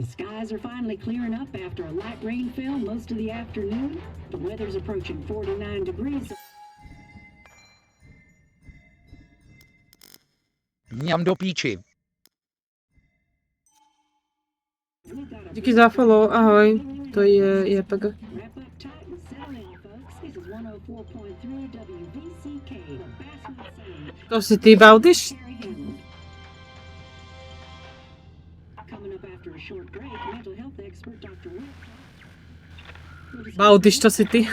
The skies are finally clearing up after a light rainfall most of the afternoon. The weather's approaching 49 degrees. Mňam do píči. Díky za follow, ahoj. To je JPG. Wrap up tight and settle in, folks. This is 104.3 WVCK, the Basswood Sound. To si ty, Baudyš? Coming up after a short break, mental health expert Dr. Will. Baudyš, to si ty.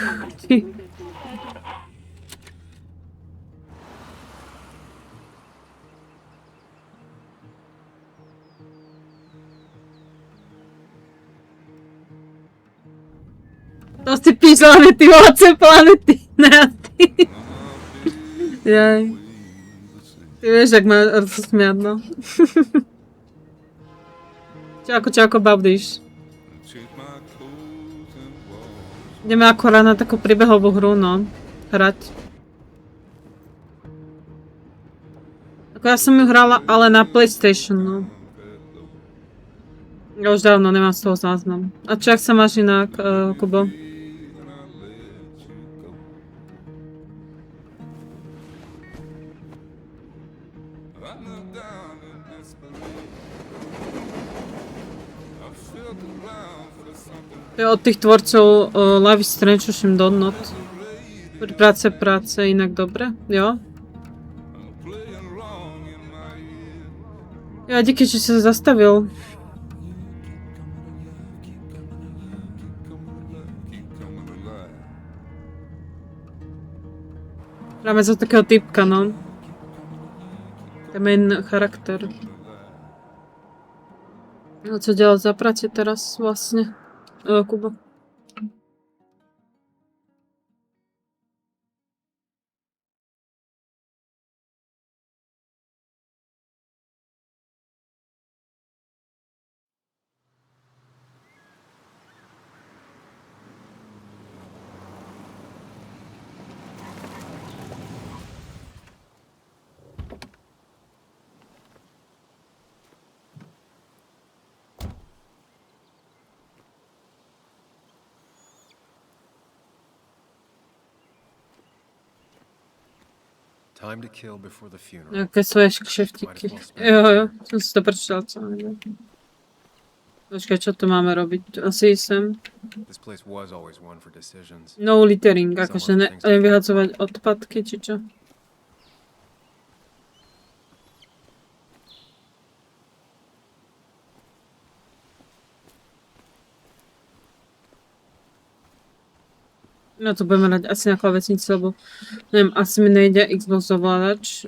To si písala, ty vole, planety. Ne, ty. Jaj. Ty vieš, jak ma rozsmiať, no. Čauko, Baudyš. Ideme akorát na takú príbehovú hru, no. Hrať. Ako ja som ju hrala, ale na PlayStation, no. Ja už dávno nemám z toho záznam. A čo, jak sa máš inak, Kubo? To je od tých tvorcov Life is Strange, tuším, Donnot. Práce, inak dobre, jo? Ja, díky, že si sa zastavil. Hráme za takého typka, no. To je main charakter. No co dělat za práci teraz vlastne? Kuba. Time to kill before the funeral. Jaké svoje kšeftíky. Jo, som si to prečítal celé. Počkaj, čo tu máme robiť? Asi sem. No littering, akože nevyhadzovať odpadky, či čo? No to budeme hrať asi na klávesnici, lebo neviem, asi mi nejde Xbox ovládač.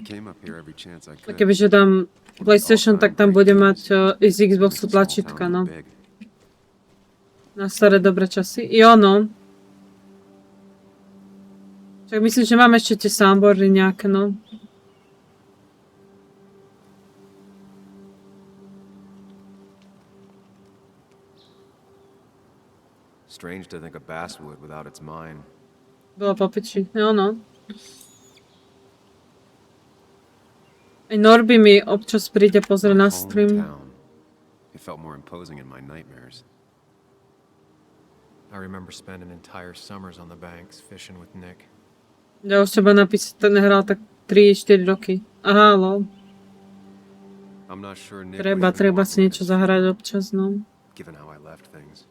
A kebyže dám PlayStation, tak tam bude mať z Xboxu tlačítka, no. Na staré dobré časy. Jo, no. Však myslím, že máme ešte tie soundboardy nejaké, no. Strange to think of basswood without its mine. Bylo po piči, jo no. Aj Norby mi občas príde pozrieť na stream. It felt more imposing in my nightmares. I remember spending entire summers on the banks fishing with Nick. Ja už teba napísať, ten nehral tak 3-4 roky. Aha, lol. Treba si niečo zahrať občas, no. Given how I left things.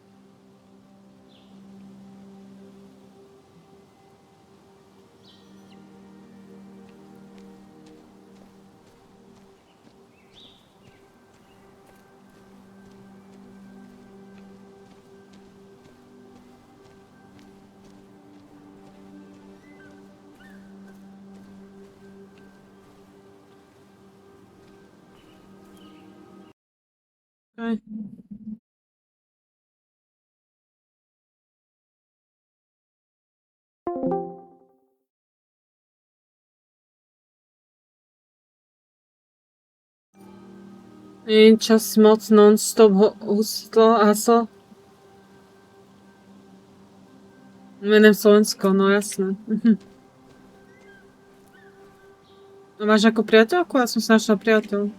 Okay. Je čas moc non-stop hasl. Jmenem Slovensko, no jasné. A máš ako priateľku? Ja som sa našla priateľ.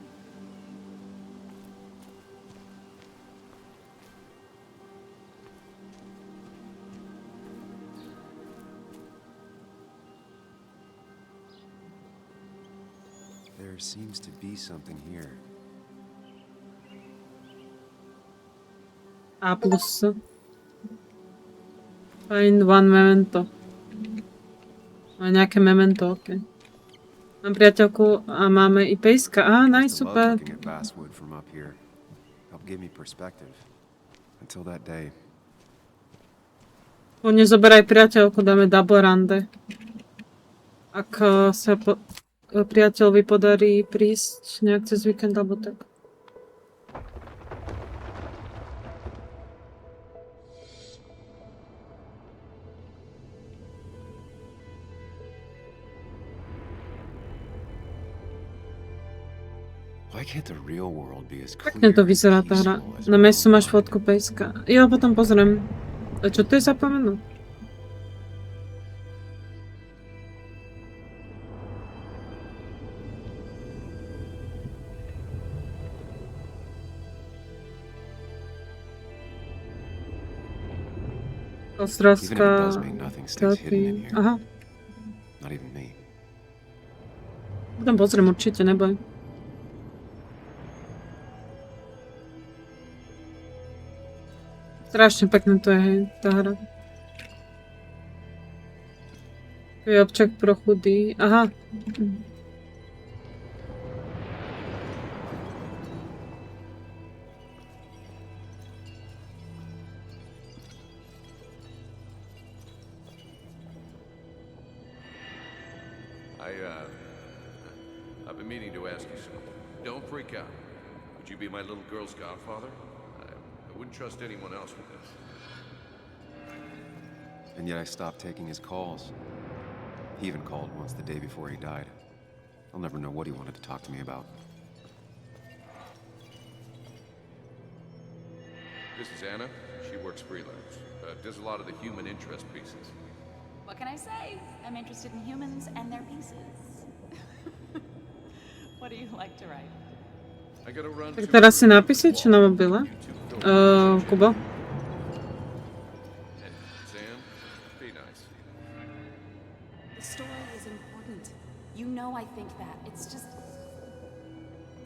There seems to be something here. A plus. Find one memento. Nejaké memento, ok. Mám priateľku a máme i pejska. Á, nice, Used to love super. looking at Basswood from up here. Helped give me perspective. Until that day. Nezoberaj priateľku, dáme double rande. Ak sa priateľovi podarí prísť nejak cez víkend alebo tak. Why can't the real world be as clear Pekne to and vyzerá tá hra. peaceful as Na my mesu own máš mind? fotku pejska. Ja potom pozriem. A čo to je za pomenu? Even if it Ostravská... does mean nothing stays hidden in here. Aha, Not even me. potom pozriem určite, neboj. Strašne pekné to je, hej, tá hra. Tu je občak pro chudý. Aha. I've been meaning to ask you something. Don't freak out. Would you be my little girl's godfather? I wouldn't trust anyone else with this. And yet I stopped taking his calls. He even called once the day before he died. I'll never know what he wanted to talk to me about. This is Anna. She works freelance. Does a lot of the human interest pieces. What can I say? I'm interested in humans and their pieces. What do you like to write? I gotta run. Tak teraz si napisy, či na mobile? Kubo? And Sam, be nice. The story is important. You know I think that. It's just...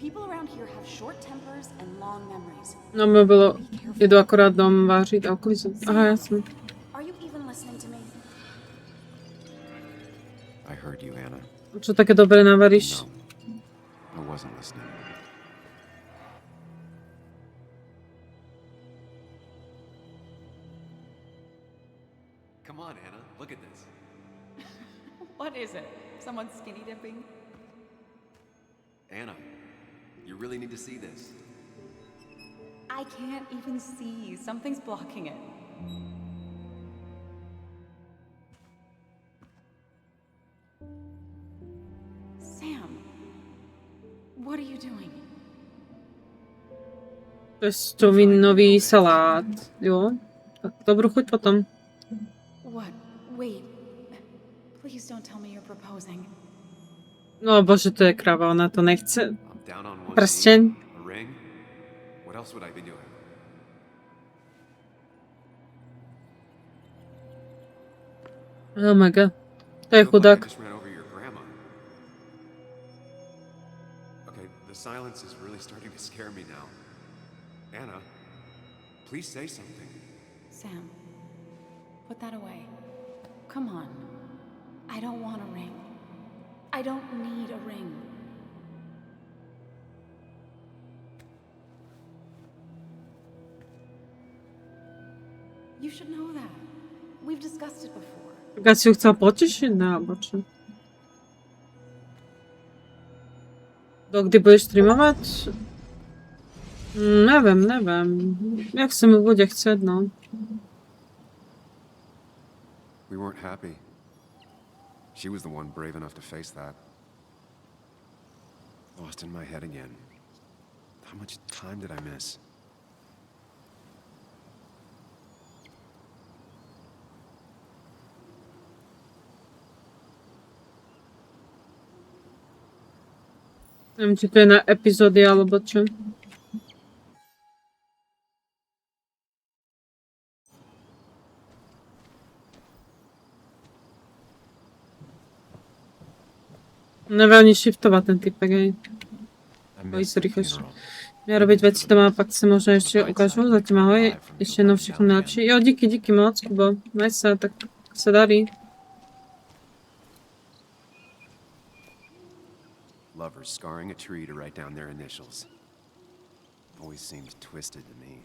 People around here have short tempers and long memories. Na mobile idú akorát dom vážiť a uklízať. Aha, jasne. Are you even listening to me? I heard you, Anna. Čo také dobre navaríš? No, I wasn't listening. Come on, Anna, look at this. What is it? Someone skinny dipping? Anna, you really need to see this. I can't even see. Something's blocking it. Sam, what are you doing? Pestovinový salát, jo? Tak dobrú chuť potom. What? Wait. Please don't tell me you're proposing. No bože, to je krava, ona to nechce. I'm down on one Prsteň. knee, a ring. What else would I be doing? Oh my god. To je You look like I chudák. just ran over your grandma. Okay, the silence is really starting to scare me now. Anna, please say something. Sam, put that away. Come on. I don't want a ring. I don't need a ring. You should know that. We've discussed it before. Tak asi ju chcel potešiť, no, alebo čo? Dokdy budeš streamovať? Neviem. Jak sa mi bude chcieť, no. We weren't happy. She was the one brave enough to face that. Lost in my head again. How much time did I miss? Neviem, či to je na epizódy, alebo čo. Nevím shiftovat ten typek, hej. I Bojí missed se the rychlejší. funeral. Já robiť veci doma, pak si možno ještě ukážu. Zatím ahoj. Ještě jednou všechno nejlepší. Jo, díky moc, Kubo. Maj se, tak se darí. Lovers scarring a tree to write down their initials. Always seemed twisted to me.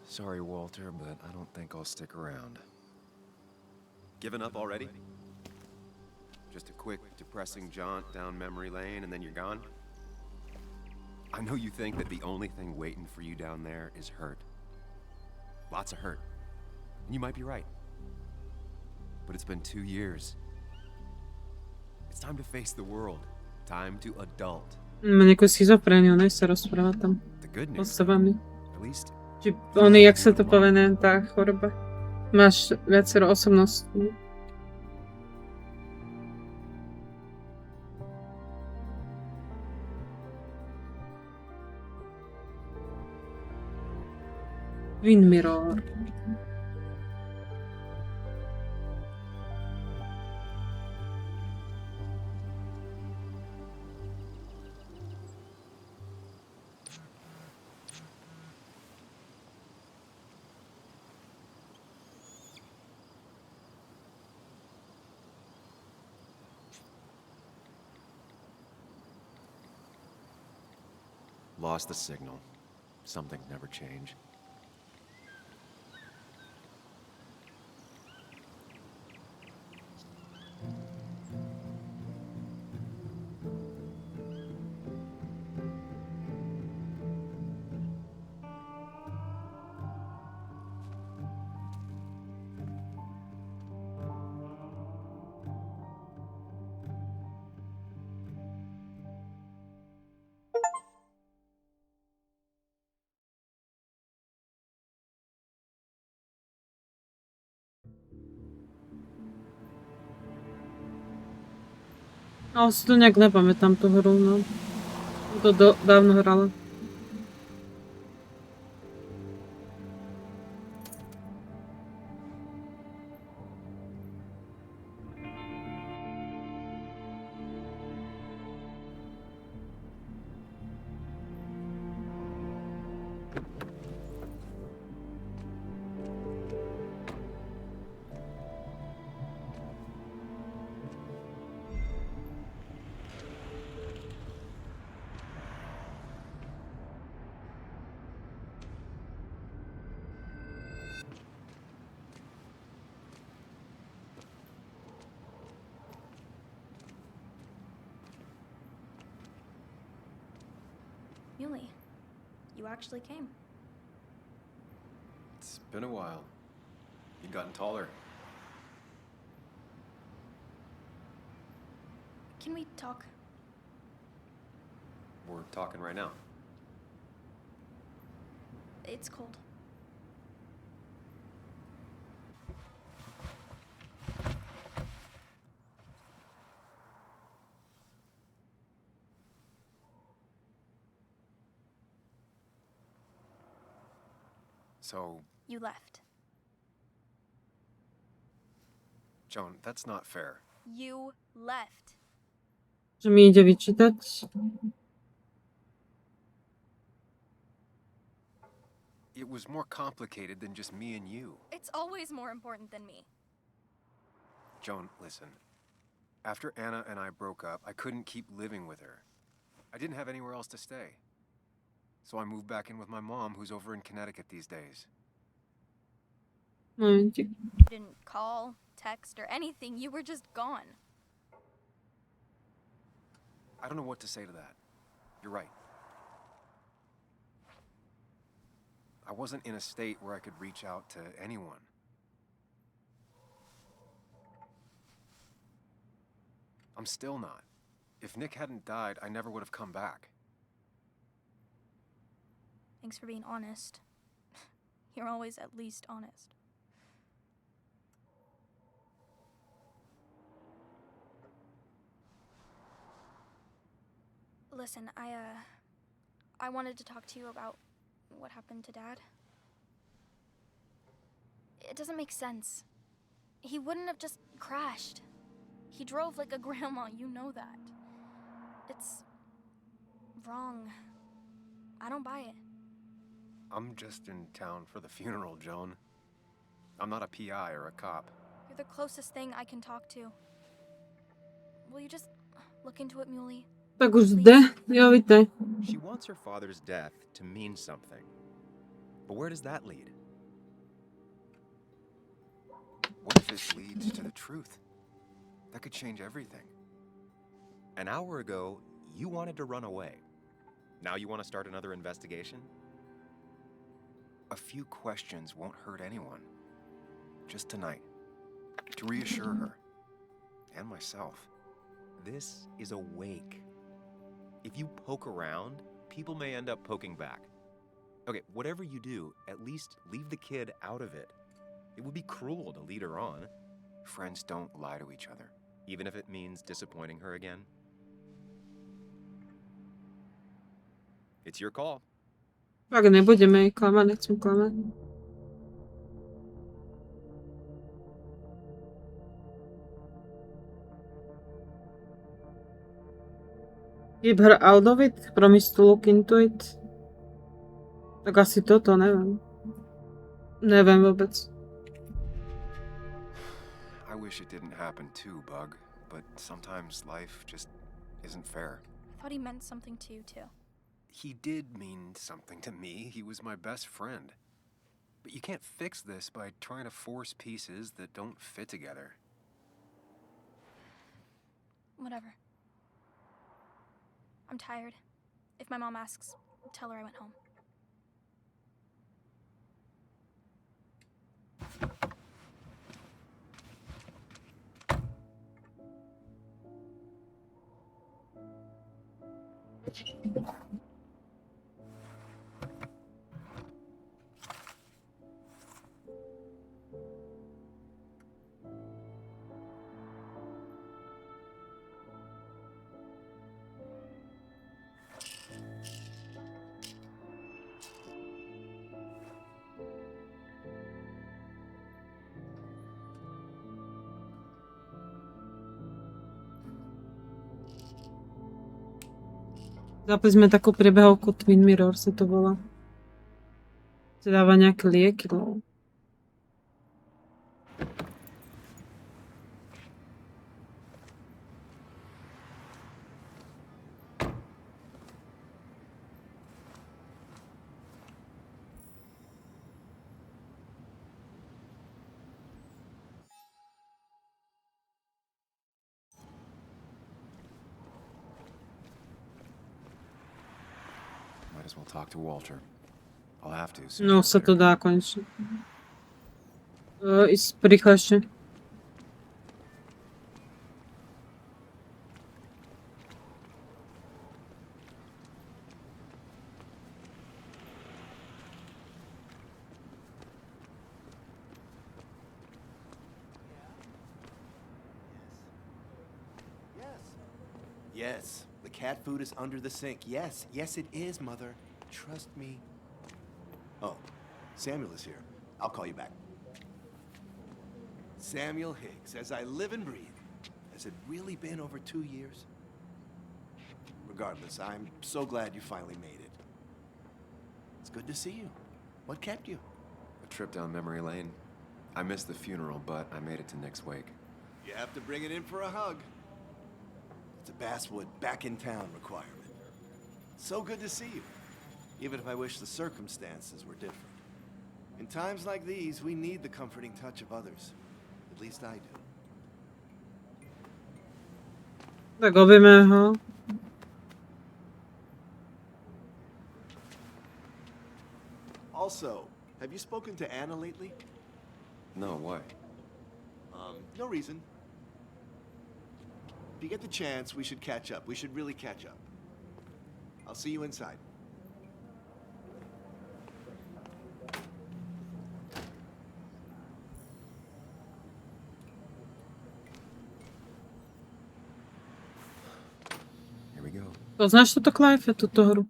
Sorry, Walter, but I don't think I'll stick around. Given up already? Just a quick, depressing jaunt down memory lane and then you're gone? I know you think that the only thing waiting for you down there is hurt. Lots of hurt. And you might be right. But it's been 2 years. It's time to face the world. Time to adult. Má nějakou schizofreniu, než se rozprávat tam The good news, osobami. at least, Či oni, jak se to povede, ta choroba. Máš viacero osobností. Wind Mirror. lost the signal. Something never change. Ale si to nějak nepamětám tu hru, no. To dávno hrala. Yuli, you actually came. It's been a while. You've gotten taller. Can we talk? We're talking right now. It's cold. So, You left. Joan, that's not fair. You left. Že mi jde vyčítať. It was more complicated than just me and you. It's always more important than me. Joan, listen. After Anna and I broke up, I couldn't keep living with her. I didn't have anywhere else to stay. So I moved back in with my mom, who's over in Connecticut these days. Momentík. You didn't call, text, or anything. You were just gone. I don't know what to say to that. You're right. I wasn't in a state where I could reach out to anyone. I'm still not. If Nick hadn't died, I never would have come back. Thanks for being honest. You're always at least honest. Listen, I wanted to talk to you about what happened to Dad. It doesn't make sense. He wouldn't have just crashed. He drove like a grandma, you know that. It's wrong. I don't buy it. I'm just in town for the funeral, Joan. I'm not a PI or a cop. You're the closest thing I can talk to. Will you just look into it, Muley? Tak už jde, jo, víte. She wants her father's death to mean something. But where does that lead? What if it leads to the truth? That could change everything. An hour ago, you wanted to run away. Now you want to start another investigation? A few questions won't hurt anyone. Just tonight. To reassure her. And myself. This is a wake. If you poke around, people may end up poking back. Okay, whatever you do, at least leave the kid out of it. It would be cruel to lead her on. Friends don't lie to each other, even if it means disappointing her again. It's your call. Tak nebudeme jej klamať, nechcem klamať. Keep her out of it? Promise to look into it? Tak asi toto, neviem. Neviem vôbec. I wish it didn't happen too, Bug, but sometimes life just isn't fair. I thought he meant something to you, too. He did mean something to me. He was my best friend. But you can't fix this by trying to force pieces that don't fit together. Whatever. I'm tired. If my mom asks, tell her I went home. Zapli sme takú priebehovku Twin Mirror, sa to volá. Si dáva nejaké lieky, lebo... Might as well talk to Walter. I'll have to soon. No, sa to dá konečne. Ísť rýchlejšie. Yes, the cat food is under the sink. Yes, yes it is, Mother. Trust me. Oh, Samuel is here. I'll call you back. Samuel Higgs, as I live and breathe. Has it really been over 2 years? Regardless, I'm so glad you finally made it. It's good to see you. What kept you? A trip down memory lane. I missed the funeral, but I made it to Nick's wake. You have to bring it in for a hug. It's a Basswood back in town requirement. So good to see you, even if I wish the circumstances were different. In times like these, we need the comforting touch of others. At least I do. Tak objeme ho. Also, have you spoken to Anna lately? No, why? No reason. If you get the chance, we should catch up. We should really catch up. I'll see you inside. Here we go. Poznáš túto Clive, túto hru?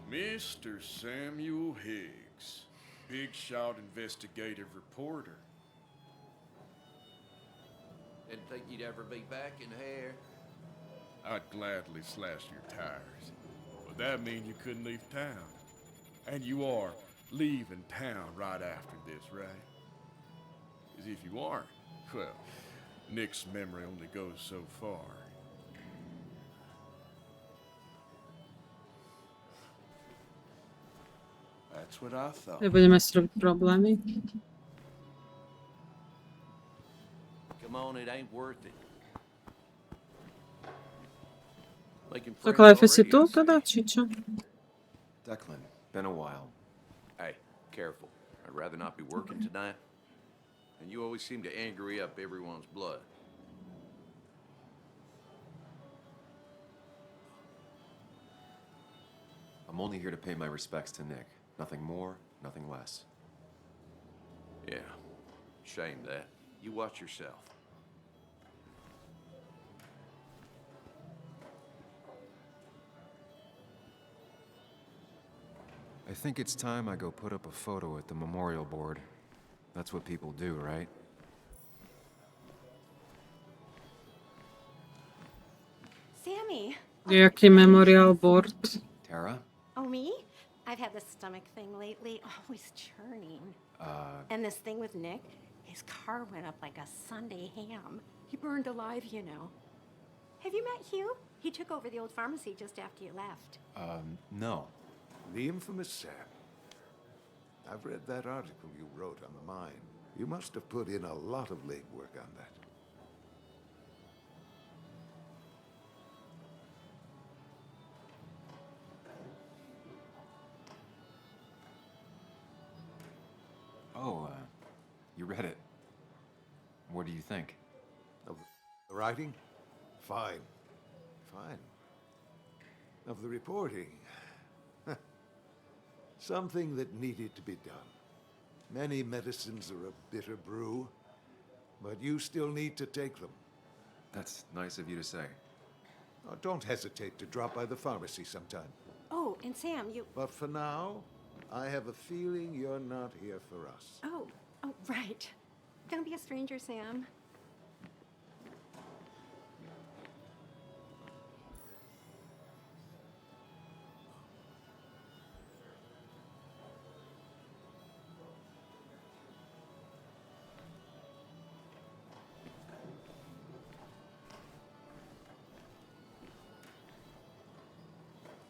Mr. Samuel Higgs, big shot investigative reporter. Didn't think you'd ever be back in here. I'd gladly slash your tires, but that means you couldn't leave town. And you are leaving town right after this, right? As if you aren't, well, Nick's memory only goes so far. That's what I thought. Nebudeme si robiť problémy. Come on, it ain't worth it. Making Tak friends Life si already, tu I see. teda, či čo? Declan, been a while. Hey, careful. I'd rather not be working tonight. And you always seem to angry up everyone's blood. I'm only here to pay my respects to Nick. Nothing more, nothing less. Yeah, shame that. You watch yourself. I think it's time I go put up a photo at the memorial board. That's what people do, right? Sammy. Jaký memorial board? Tara? Oh, me? I've had this stomach thing lately, always churning. And this thing with Nick, his car went up like a Sunday ham. He burned alive, you know. Have you met Hugh? He took over the old pharmacy just after you left. No. The infamous Sam. I've read that article you wrote on the mine. You must have put in a lot of legwork on that. Oh, you read it. What do you think? Of the writing? Fine. Fine. Of the reporting? Something that needed to be done. Many medicines are a bitter brew, but you still need to take them. That's nice of you to say. Oh, don't hesitate to drop by the pharmacy sometime. Oh, and Sam, you... But for now, I have a feeling you're not here for us. Oh, right. Don't be a stranger, Sam.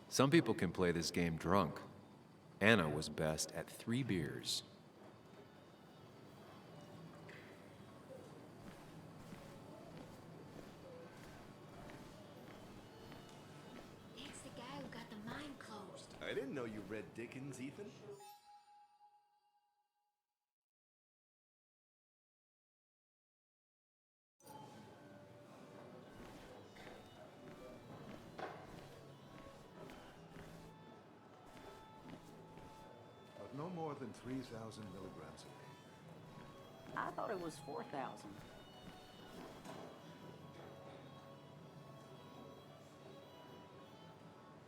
Some people can play this game drunk. Anna was best at 3 beers. It's the guy who got the mine closed. I didn't know you read Dickens, Ethan. But no more than 3,000 milligrams a day. I thought it was 4,000.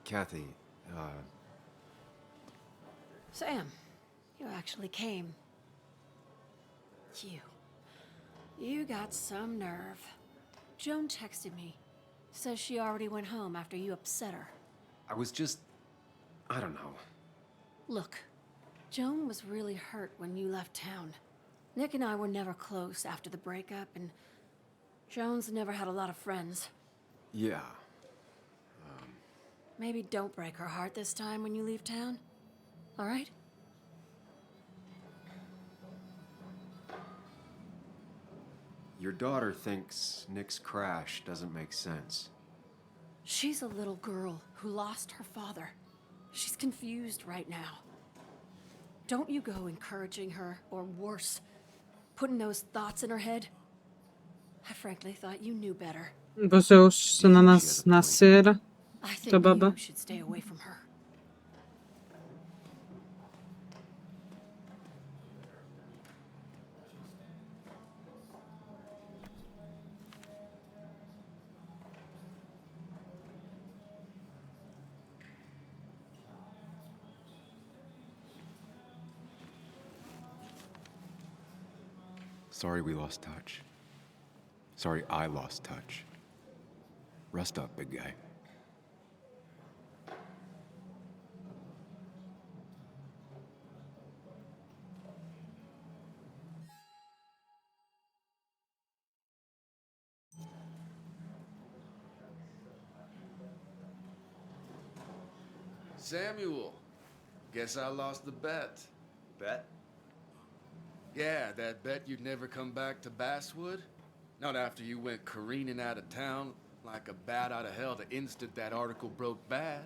Kathy, Sam, you actually came. You got some nerve. Joan texted me. Says she already went home after you upset her. I was just... I don't know. Look, Joan was really hurt when you left town. Nick and I were never close after the breakup, and Joan's never had a lot of friends. Yeah. Maybe don't break her heart this time when you leave town. All right? Your daughter thinks Nick's crash doesn't make sense. She's a little girl who lost her father. She's confused right now. Don't you go encouraging her, or worse, putting those thoughts in her head. I frankly thought you knew better. Bože, už sa na nás nasiera. I think Ta baba. you should stay away from her. Sorry we lost touch. Sorry I lost touch. Rest up, big guy. Samuel, guess I lost the bet. Bet? Yeah, that bet you'd never come back to Basswood? Not after you went careening out of town like a bat out of hell the instant that article broke bad.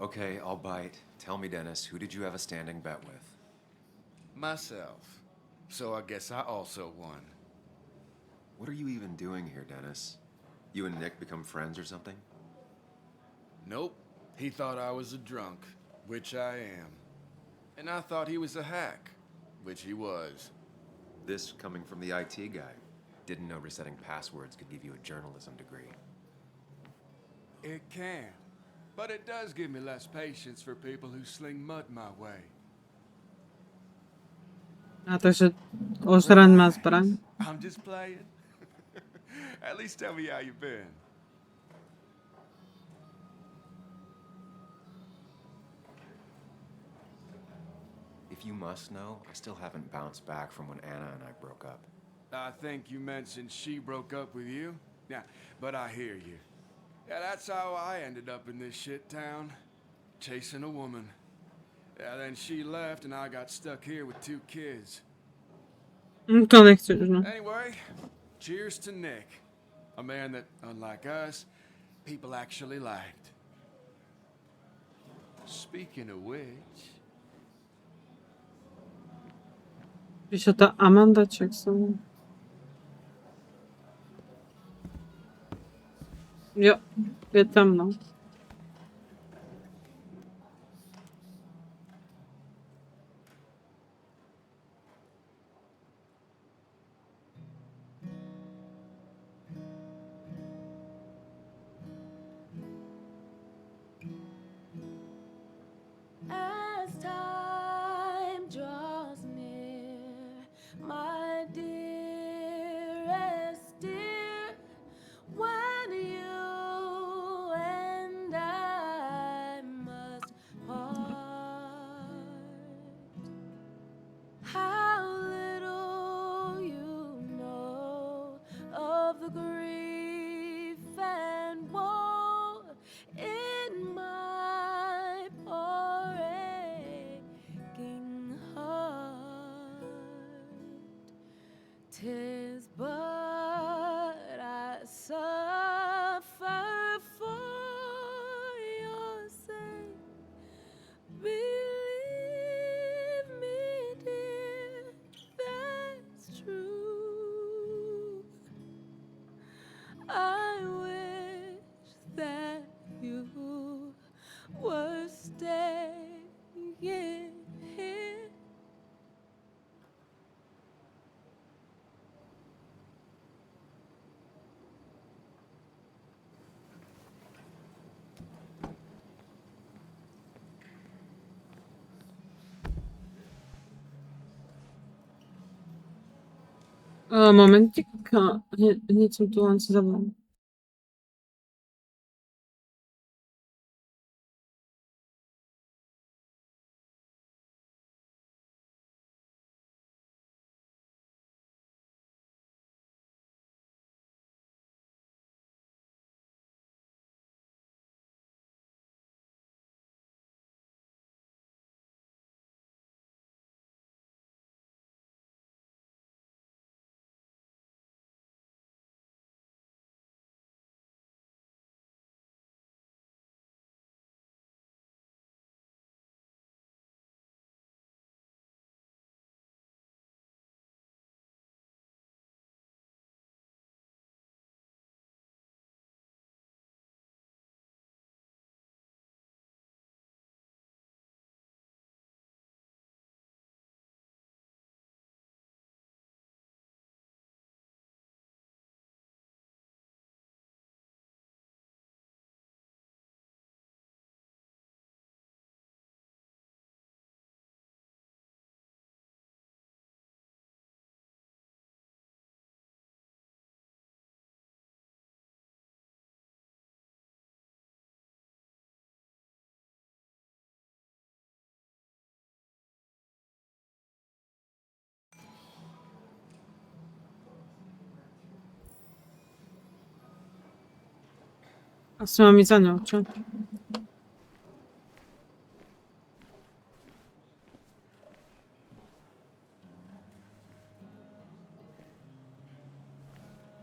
Okay, I'll bite. Tell me, Dennis, who did you have a standing bet with? Myself. So I guess I also won. What are you even doing here, Dennis? You and Nick become friends or something? Nope. He thought I was a drunk, which I am. And I thought he was a hack, which he was. This coming from the IT guy. Didn't know resetting passwords could give you a journalism degree. It can. But it does give me less patience for people who sling mud my way. A takže ožraň má zbraň. I'm just playing. At least tell me how you've been. If you must know, I still haven't bounced back from when Anna and I broke up. I think you mentioned she broke up with you. Yeah, but I hear you. Yeah, that's how I ended up in this shit town. Chasing a woman. Yeah, then she left and I got stuck here with 2 kids. To nie chcesz, no. Anyway, cheers to Nick. A man that, unlike us, people actually liked. Speaking of which... Pisze to Amanda Jackson. Jo, je tam, no. As time draws near, my dearest dear, when you and I must part, how little you know of the grief and woe in my poor aching heart. 'Tis but I suffer for your sake. Believe me, dear, that's true. I wish that you were staying here. Momentik. Hneď som tu len si zavolala. Asi mám ísť za ňou, čo?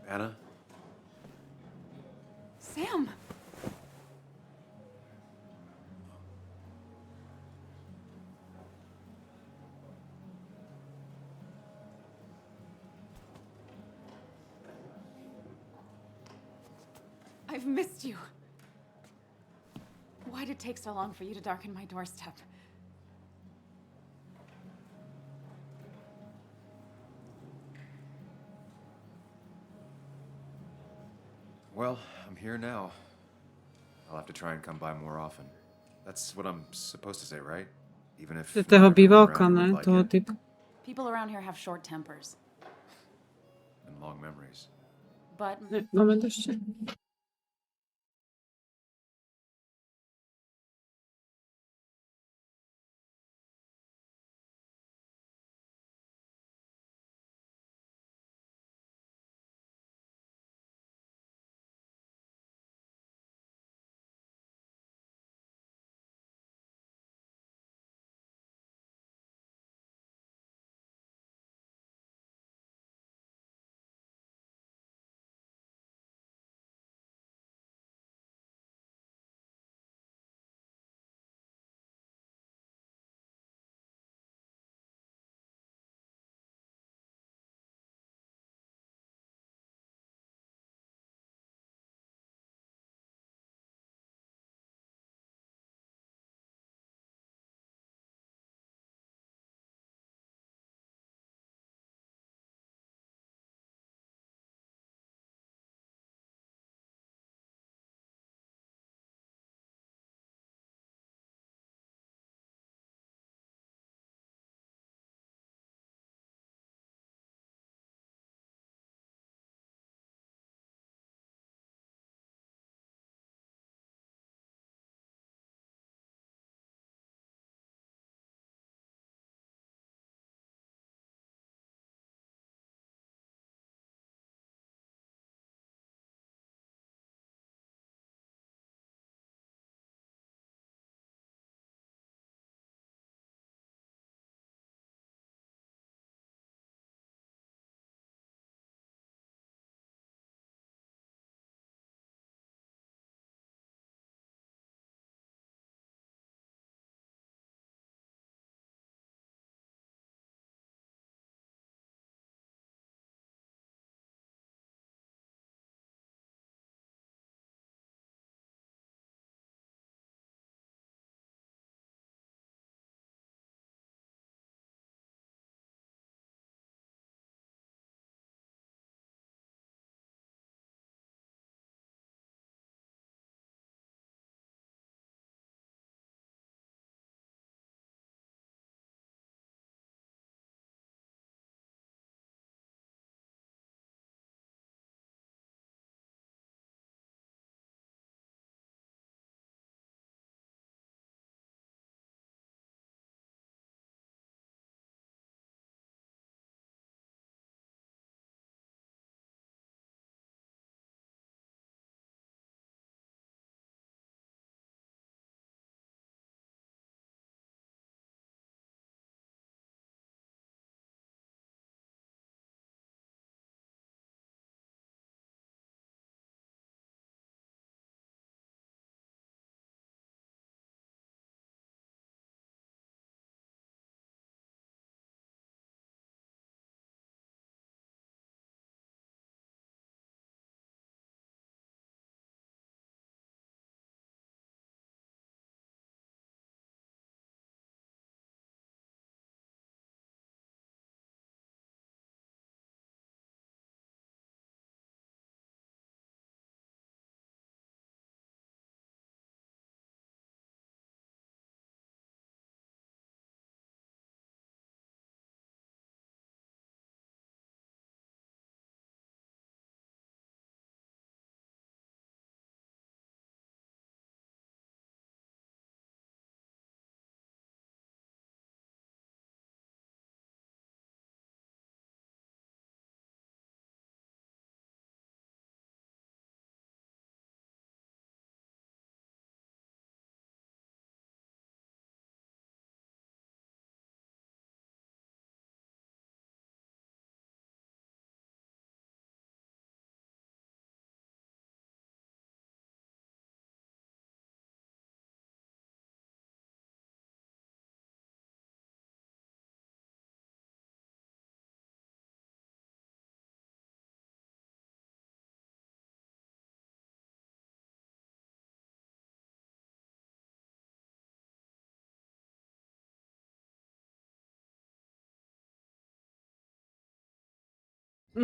Anna? Sam! I've missed you. Why'd it take so long for you to darken my doorstep? Well, I'm here now. I'll have to try and come by more often. That's what I'm supposed to say, right? Even if To toho not everyone bývalka, around here ne? would like Toho it. typu. People around here have short tempers. And long memories. But Ne, moment ešte.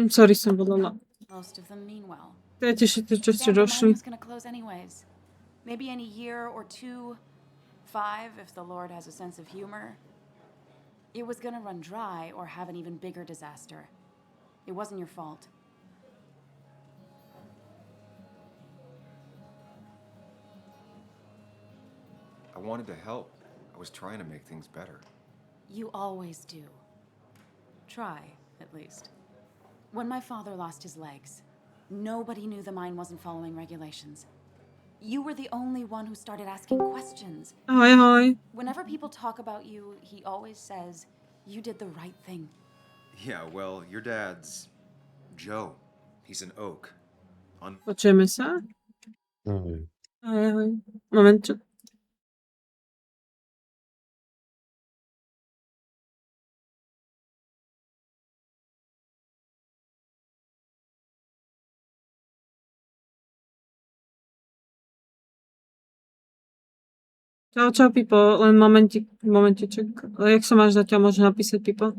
Sorry, jsem volala. Most of them mean well. Dajcie się te części Sam, the mine doszli. was gonna close anyways. Maybe in a year or 2, 5 if the Lord has a sense of humor. It was gonna run dry or have an even bigger disaster. It wasn't your fault. I wanted to help. I was trying to make things better. You always do. Try, at least. When my father lost his legs, nobody knew the mine wasn't following regulations. You were the only one who started asking questions. Ahoj, ahoj. Whenever people talk about you, he always says, you did the right thing. Yeah, well, your dad's Joe. He's an oak. Počujeme sa? Ahoj, ahoj. Moment. Čau, čau, Pipo. Len momentiček. Jak sa máš zatiaľ? Môžeš napísať, Pipo?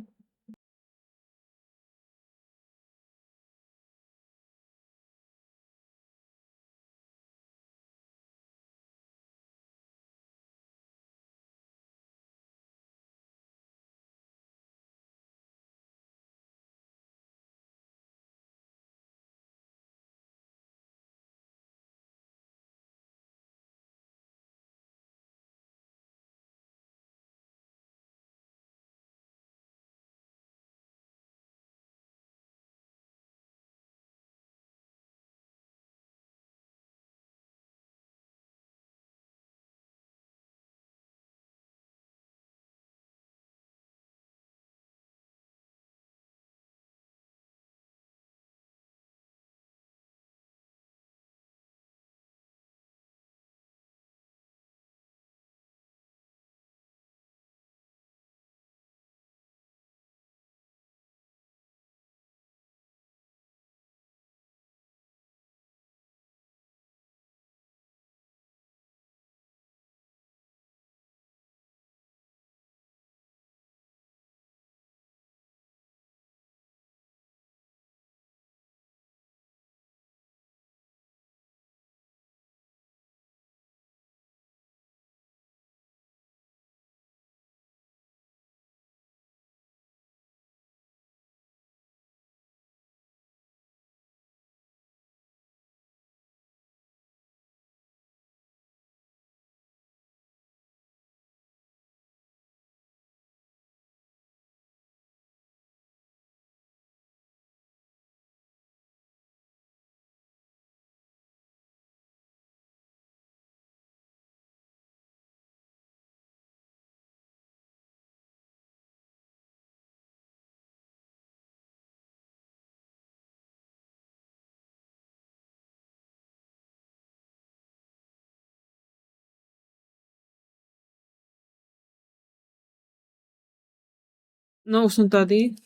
No už som tady.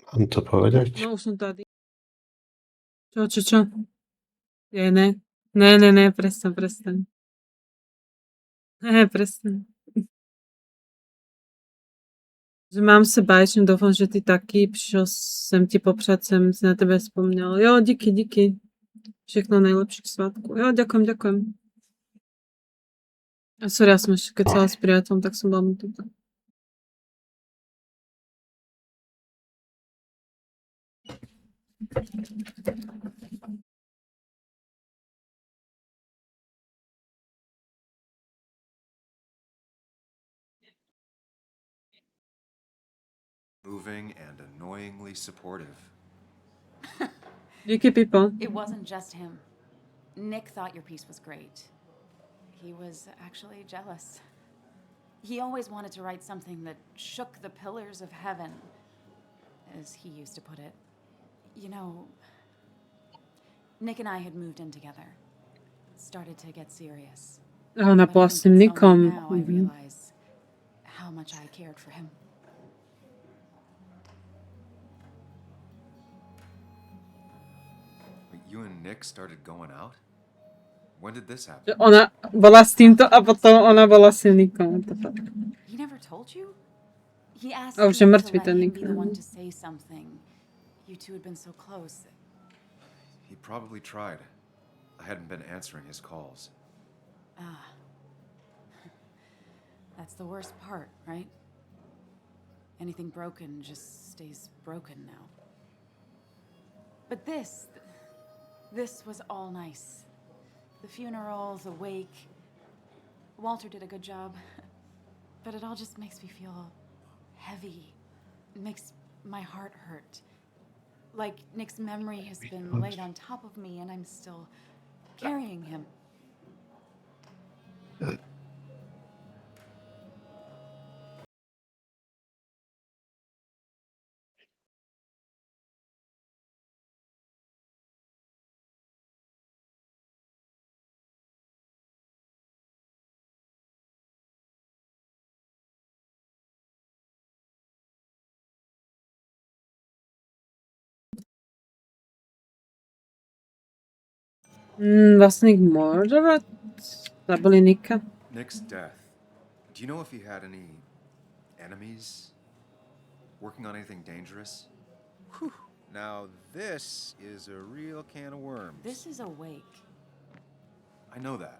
Mám to povedať? No už som tady. Čo? Ne. Ne, prestaň. Prestaň. Že mám se bájit, že doufám, že ty taky, přišel jsem ti popřát, jsem si na tebe vzpomněl. Jo, díky. Všechno nejlepší k svátku. Jo, ďakujem. A sorry, ja som ešte kecala s priateľom, tak som bola mu tuto. Moving and annoyingly supportive. Díky, Pipo. It wasn't just him. Nick thought your piece was great. He was actually jealous. He always wanted to write something that shook the pillars of heaven, as he used to put it. You know, Nick and I had moved in together. Started to get serious. Ona bola s tým Nickom. Now I realize how much I cared for him. You and Nick started going out? When did this happen? Ona bola s týmto a potom ona bola s tým Nickom. He never told you? He asked A už me je to mŕtvý let ten him Nick. be the one to say something. you two had been so close. He probably tried. I hadn't been answering his calls. Ah. That's the worst part, right? Anything broken just stays broken now. But this was all nice. The funeral, the wake. Walter did a good job. But it all just makes me feel heavy. It makes my heart hurt. Like Nick's memory has been laid on top of me and I'm still carrying him. Vlastne ich môže zabili Nicka. Nick's death. Do you know if he had any enemies? Working on anything dangerous? Whew. Now this is a real can of worms. This is a wake. I know that.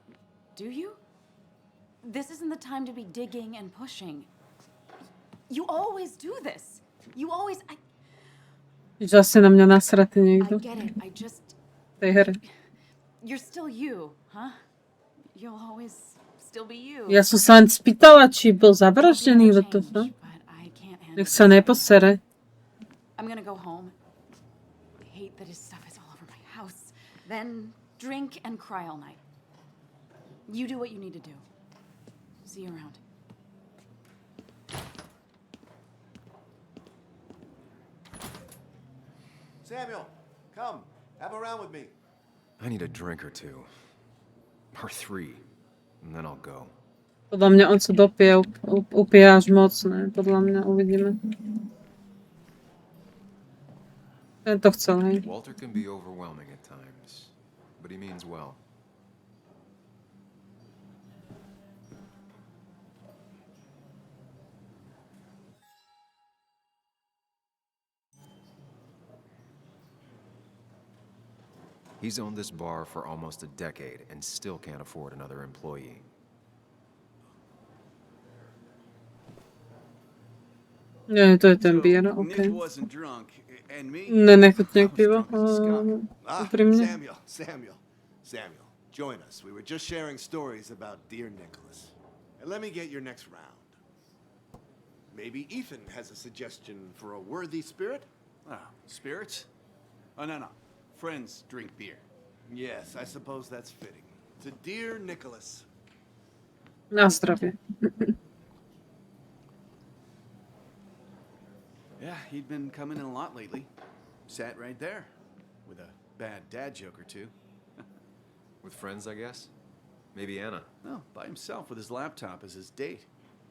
Do you? This isn't the time to be digging and pushing. You always do this. You always... Že asi na mňa nasratý niekto. I get it. I just... Tej hre. You're still you, huh? You'll always still be you. Ja som sa len spýtala, či bol zavraždený, what the fuck? Nech sa neposere. I'm gonna go home. I hate that his stuff is all over my house. Then drink and cry all night. You do what you need to do. See you around. Samuel, come. Have a round with me. I need a drink or two. Or 3. And then I'll go. Podľa mňa on sa dopije, upije až moc, ne? Podľa mňa uvidíme. Ten to chcel, hej. Walter can be overwhelming at times, but he means well. He's owned this bar for almost a decade and still can't afford another employee. Nie, to je ten bier, okej. Nechutně pivo, upřímně. Samuel, join us. We were just sharing stories about dear Nicholas. And let me get your next round. Maybe Ethan has a suggestion for a worthy spirit? Spirits? Oh, no. Friends drink beer. Yes, I suppose that's fitting. To dear Nicholas. Na zdrowie. Yeah, he'd been coming in a lot lately. Sat right there. With a bad dad joke or two. With friends, I guess? Maybe Anna. No, by himself with his laptop as his date.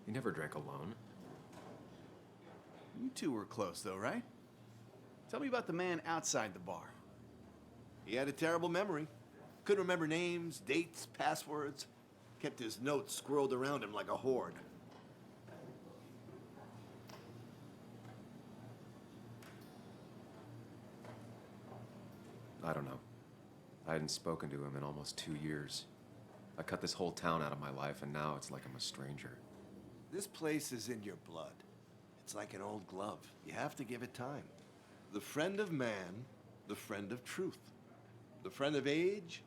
He never drank alone. You two were close, though, right? Tell me about the man outside the bar. He had a terrible memory. Couldn't remember names, dates, passwords. Kept his notes squirreled around him like a hoard. I don't know. I hadn't spoken to him in almost 2 years. I cut this whole town out of my life, and now it's like I'm a stranger. This place is in your blood. It's like an old glove. You have to give it time. The friend of man, the friend of truth. The friend of age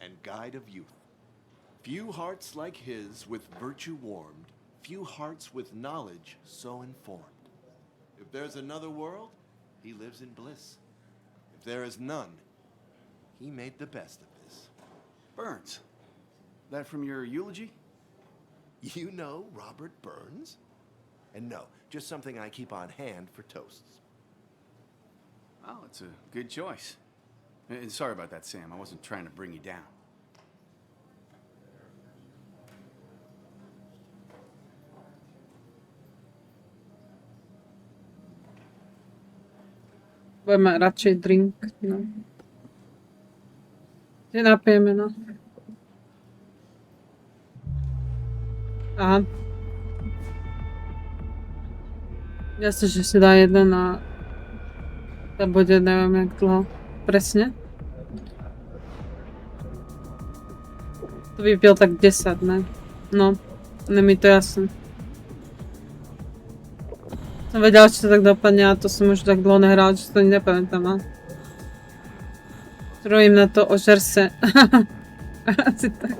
and guide of youth. Few hearts like his with virtue warmed, few hearts with knowledge so informed. If there's another world, he lives in bliss. If there is none, he made the best of this. Burns. That from your eulogy? You know Robert Burns? And no, just something I keep on hand for toasts. Well, it's a good choice. And sorry about that, Sam. I wasn't trying to bring you down. Budeme radšej drink, no. Si napijeme, no. Aha. Jasne, že si dá jeden a To bude neviem jak dlho. Presne. To vypil tak 10, ne? No, ne mi to jasné. Som vedela, či to tak dopadne, a to som už tak dlho nehral, že to ani nepamätám. Trojím na to ožer se. Asi tak.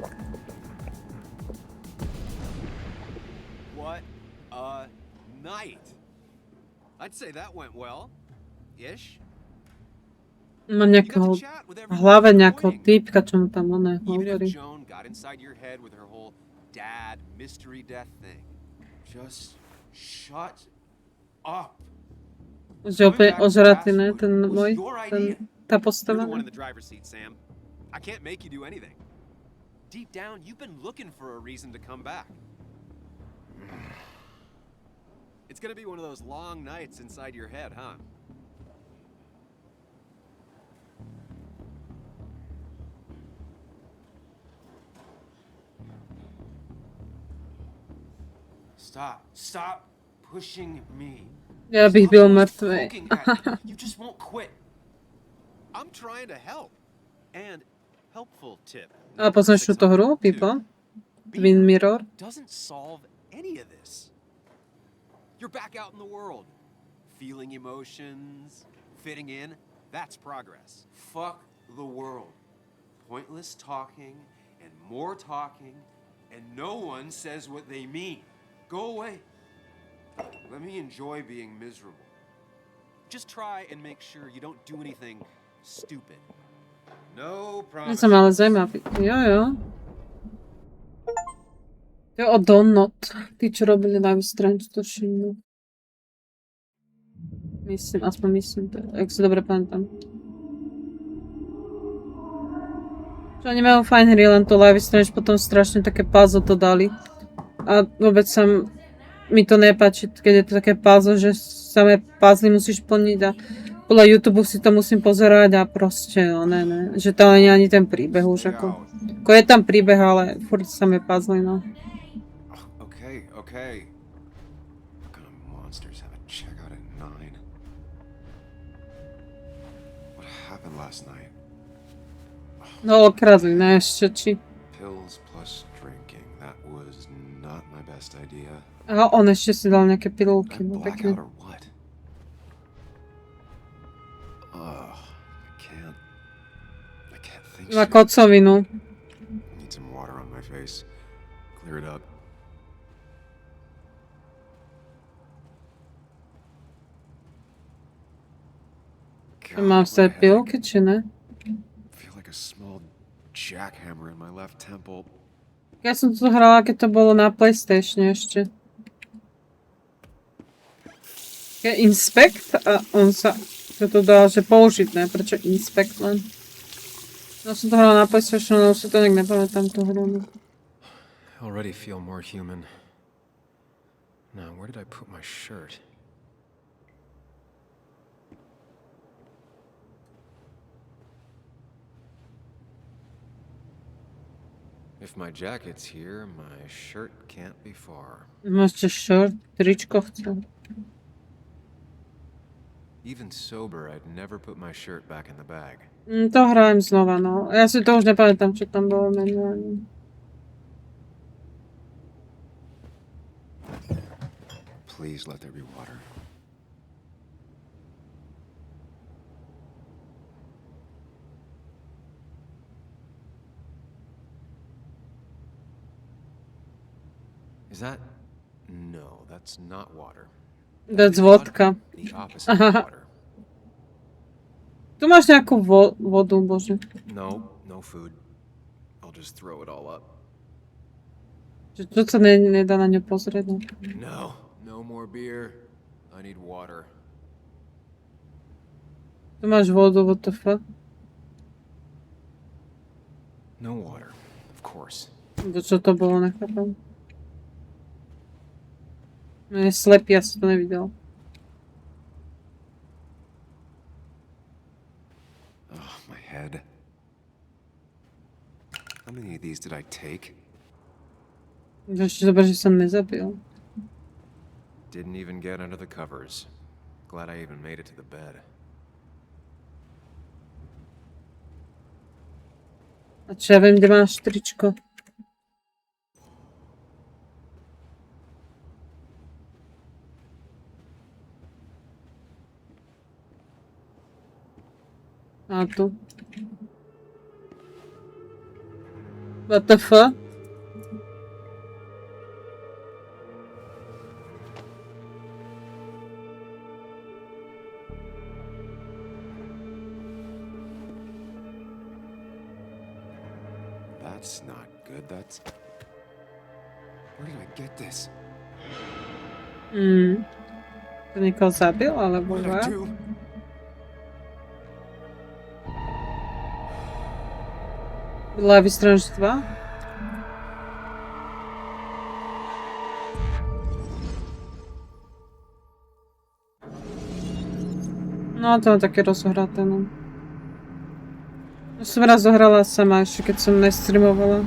What a night! I'd say that went well. Ish. Mám nejakého v hlave nejakého týpka, čo mu tam ona hovorí. Joan got inside your head with her whole dad mystery death thing. Just shut up. Už je úplne ožratý, ne? Ten môj, tá postava. You're the one in the driver's seat, Sam. I can't make you do anything. Deep down, you've been looking for a reason to come back. It's gonna be one of those long nights inside your head, huh? Stop pushing me. Ja bych byl mrtvý. You just won't quit. I'm trying to help. And helpful tip. Ale poznáš túto hru, Pipo? Twin Mirror? Doesn't solve any of this. You're back out in the world. Feeling emotions, fitting in, that's progress. Fuck the world. Pointless talking and more talking, and no one says what they mean. Go away. Let me enjoy being miserable. Just try and make sure you don't do anything stupid. No Ja promise. som ale zaujímavý. Jo. Jo, o Donut. Tí, čo robili Live Strange, to všimnú. Aspoň myslím to, ak si dobre pamätám. Čo oni majú fajn hry, len to Live Strange potom strašne také puzzle to dali. A vôbec sa mi to nepáči, keď je to také puzzle, že samé puzzle musíš plniť a podľa YouTube si to musím pozerať a proste, no ne. Že to nie je ani ten príbeh už ako. Ako je tam príbeh, ale furt samé puzzle, no. Okay. What kind of monsters have a checkout at 9? What happened last night? No okradli, ne ešte či. Pills plus drinking. That was not my best idea. A on ešte si dal nejaké pilulky, no pekne. I can't think. Má kocovinu. Need some water on my face. Clear it up. Mám vstať pilulky, či ne? Feel like a small jackhammer in my left temple. Ja som to hrala, keď to bolo na PlayStation ešte. Je inspect a on sa to dal, že použiť, ne? Prečo inspect len? No som to hrala na PlayStation, ale už si to nejak nepamätám tú hru. Already feel more human. Now, where did I put my shirt? If my jacket's here, my shirt can't be far. Máte short, tričko chcem. Even sober, I'd never put my shirt back in the bag. To hrajem znova, no. Ja si to už nepamätám, čo tam bolo menované. Please let there be water. Is that? No, that's not water. That's vodka. The opposite of water. Tu máš nejakú vodu, bože. No food. I'll just throw it all up. Čo sa nedá na ňu pozrieť? No more beer. I need water. Tu máš vodu, what the fuck? No water, of course. Čo to bolo, nechápam. Je slepý, ja som to nevidel. Oh, my head. How many of these did I take? Ešte dobre, že som nezabil. Didn't even get under the covers. Glad I even made it to the bed. A čo ja viem, kde máš tričko? A tu. What the fuck? That's not good. That's... Where did I get this? To niekoho zabil, alebo What did I what? do? Byla vystražstva? No to je také rozohraté, no. Som raz dohrala sama ešte, keď som nestreamovala.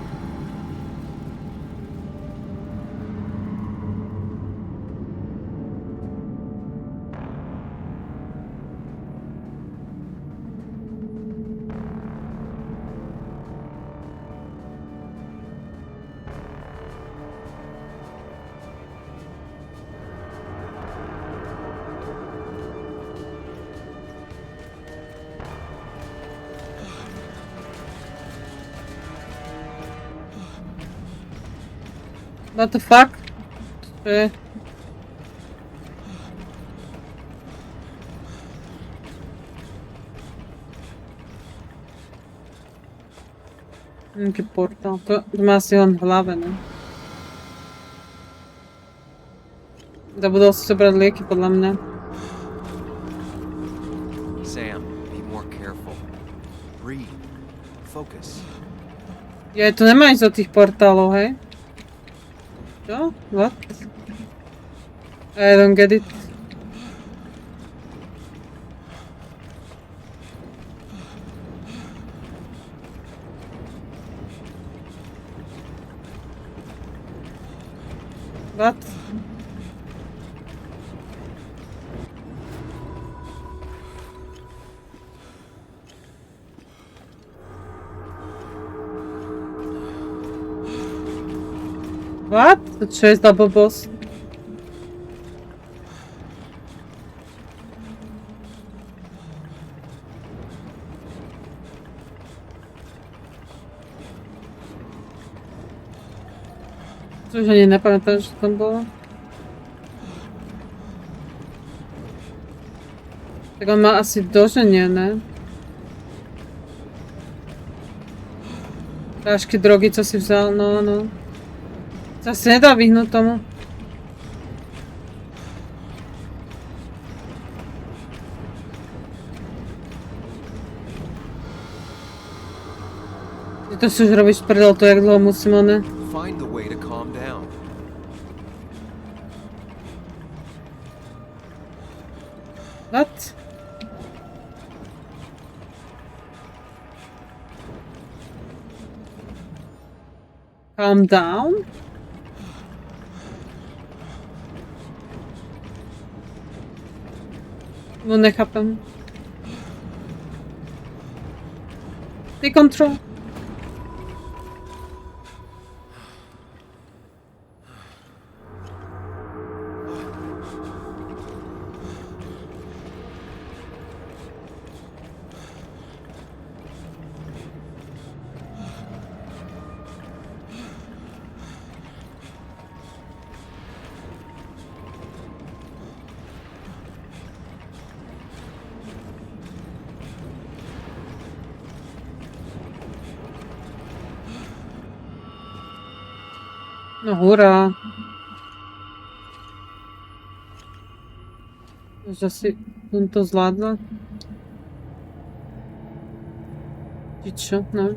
What the fuck? Čo je? Nejaký portál. To má asi len v hlave, ne? Zabudol si zobrať lieky, podľa mňa. Sam, be more careful. Breathe. Focus. Ja to nemá ísť do tých portálov, hej? Čo? What? I don't get it. What? What? To čo je za blbosť? To už ani nepamätám, čo tam bolo. Tak on má asi doženie, ne? Prášky drogy, co si vzal, no, no. To asi nedá vyhnúť tomu. Ty to si už robíš prdel, to jak dlho musím, ne? Find the way to calm down. What? Calm down? No nechápem. Ty control. No hurá. Už asi som to zvládla. Či čo? No.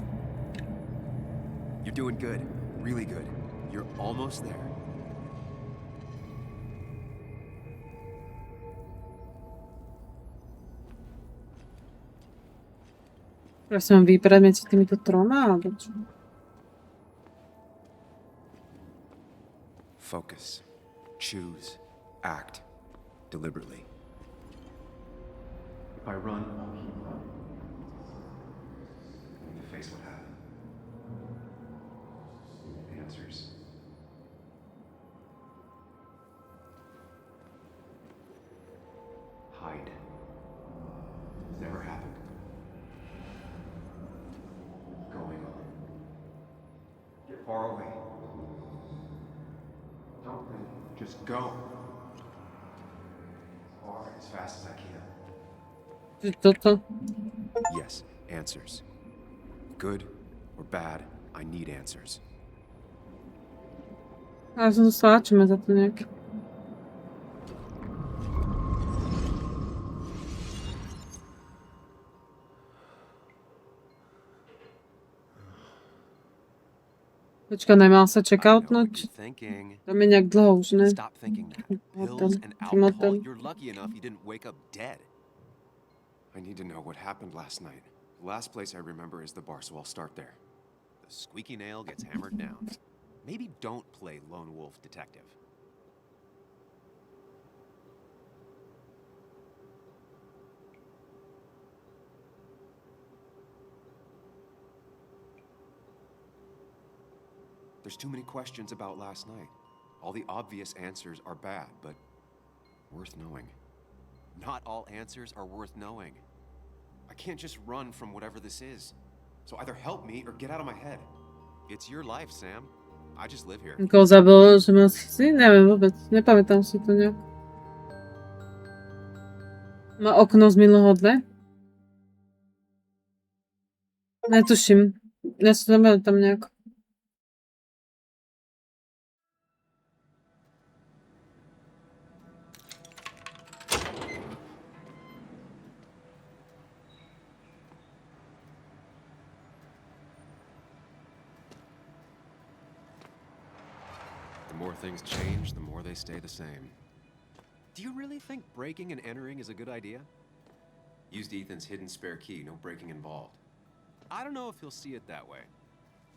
You're doing good. Really good. You're almost there. Teraz mám vybrať medzi týmito troma, alebo čo? Focus. Choose. Act. Deliberately. If I run, I'll keep running. To face what happened. answers. Hide. It's never happened. Going on. Get far away. Don't think. Just go. As far, as fast as I can. Co to? Yes, answers. Good or bad, I need answers. Ale som dostala achievement za to nejaký. Počka, nemám sa checkoutnúť? To mi nejak dlho už, ne? Stop thinking that. Pills and alcohol. You're lucky enough you didn't wake up dead. I need to know what happened last night. The last place I remember is the bar, so I'll start there. The squeaky nail gets hammered down. Maybe don't play lone wolf detective. There's too many questions about last night. All the obvious answers are bad, but worth knowing. Not all answers are worth knowing. I can't just run from whatever this is. So either help me or get out of my head. It's your life, Sam. I just live here. Koho zabilo, že ma si? Neviem vôbec, nepamätám si to nejak. Má okno z minulého dne? Netuším. Ja si to nepamätám nejak. The more things change, the more they stay the same. Do you really think breaking and entering is a good idea? Used Ethan's hidden spare key, no breaking involved. I don't know if he'll see it that way.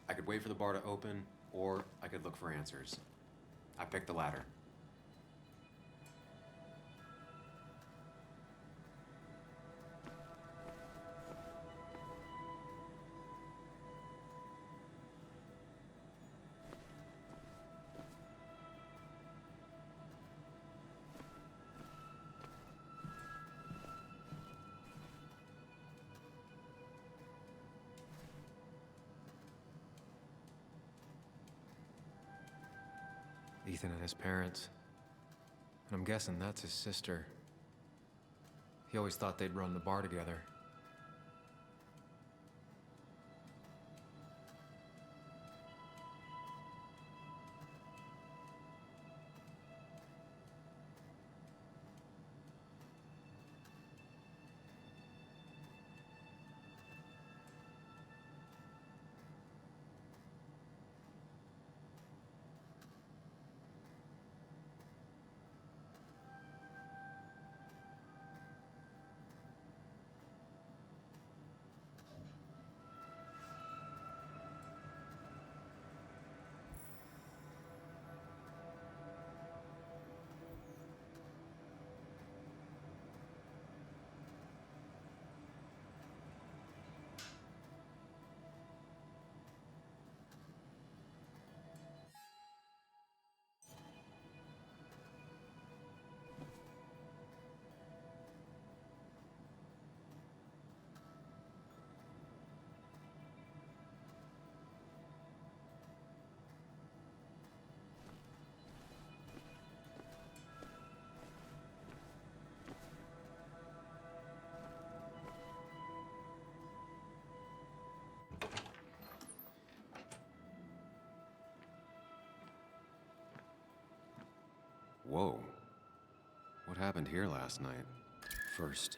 I could wait for the bar to open, or I could look for answers. I picked the latter. Ethan and his parents. And I'm guessing that's his sister. He always thought they'd run the bar together. Whoa. What happened here last night? First,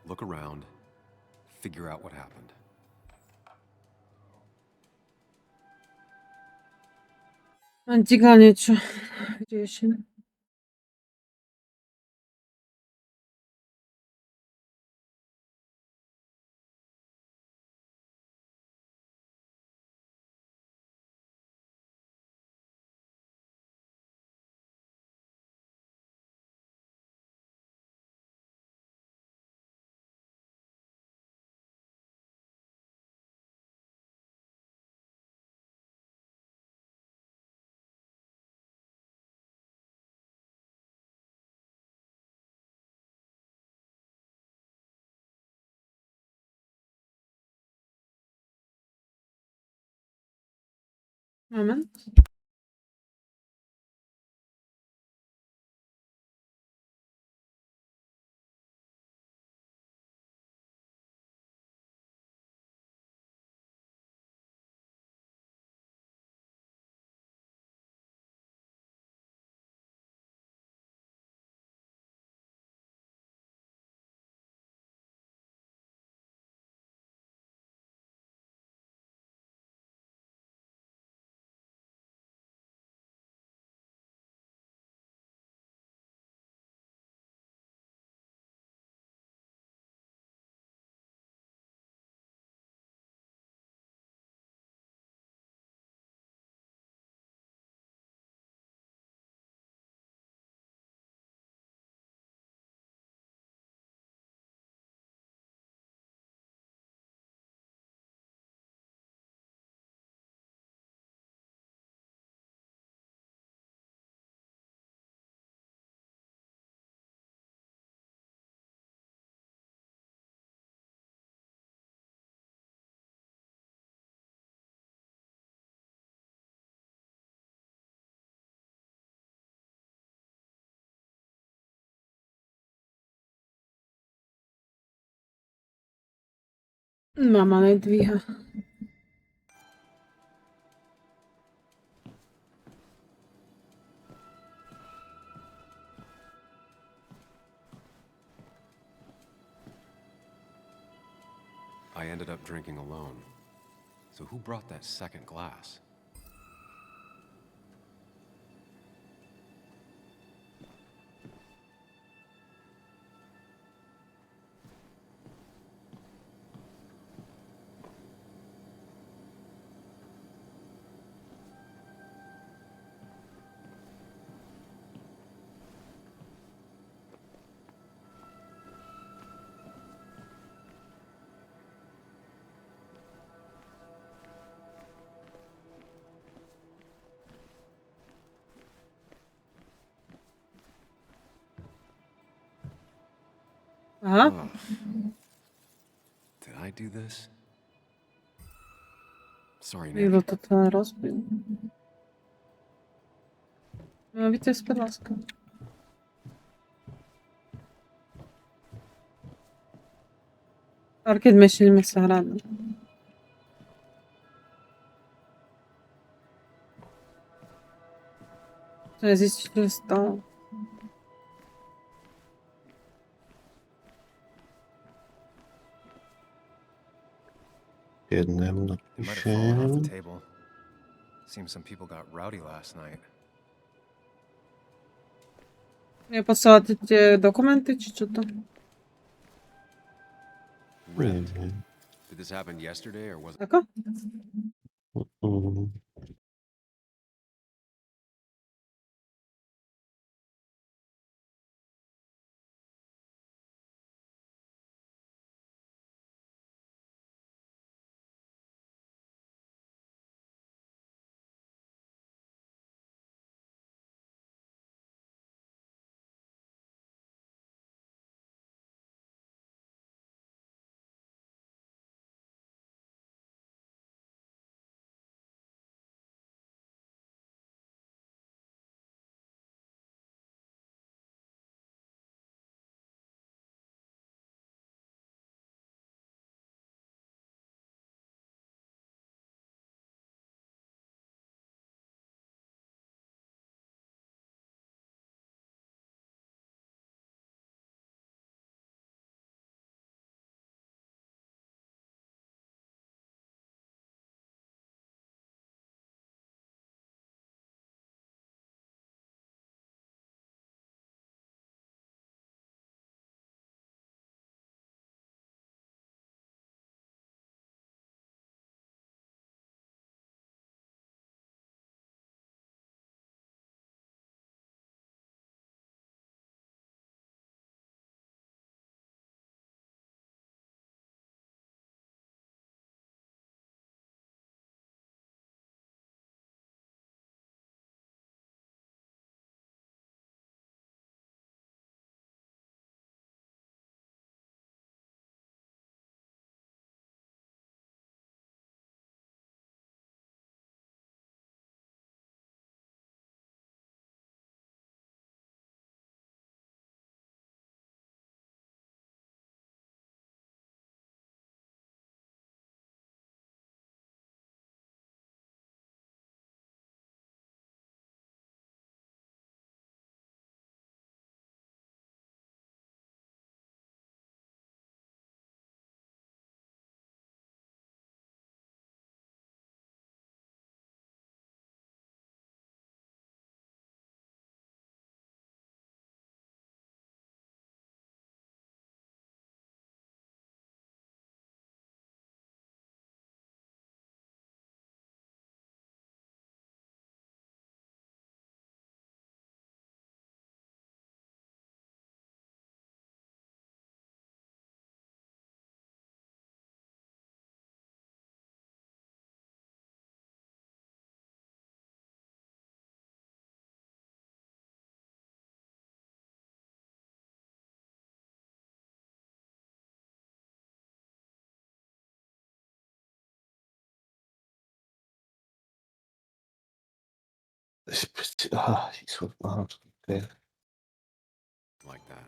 look around, figure out what happened. Antika niečo riešim. Moment. Mama nedvíha. I ended up drinking alone. So who brought that second glass? Aha. Did I do this? Sorry, Nick. Někdo to celé rozbil. No, víte, zpět láska. Arcade Machine se hrát. To nezjistíš, co se stalo. Jednému It might have fallen off the napíšem. table. Seems some people got rowdy last night. Je poslat tě dokumenty, či čo to? Ripped. Did this happen yesterday or was it? Jako? He's with Mars. Okay. Like that.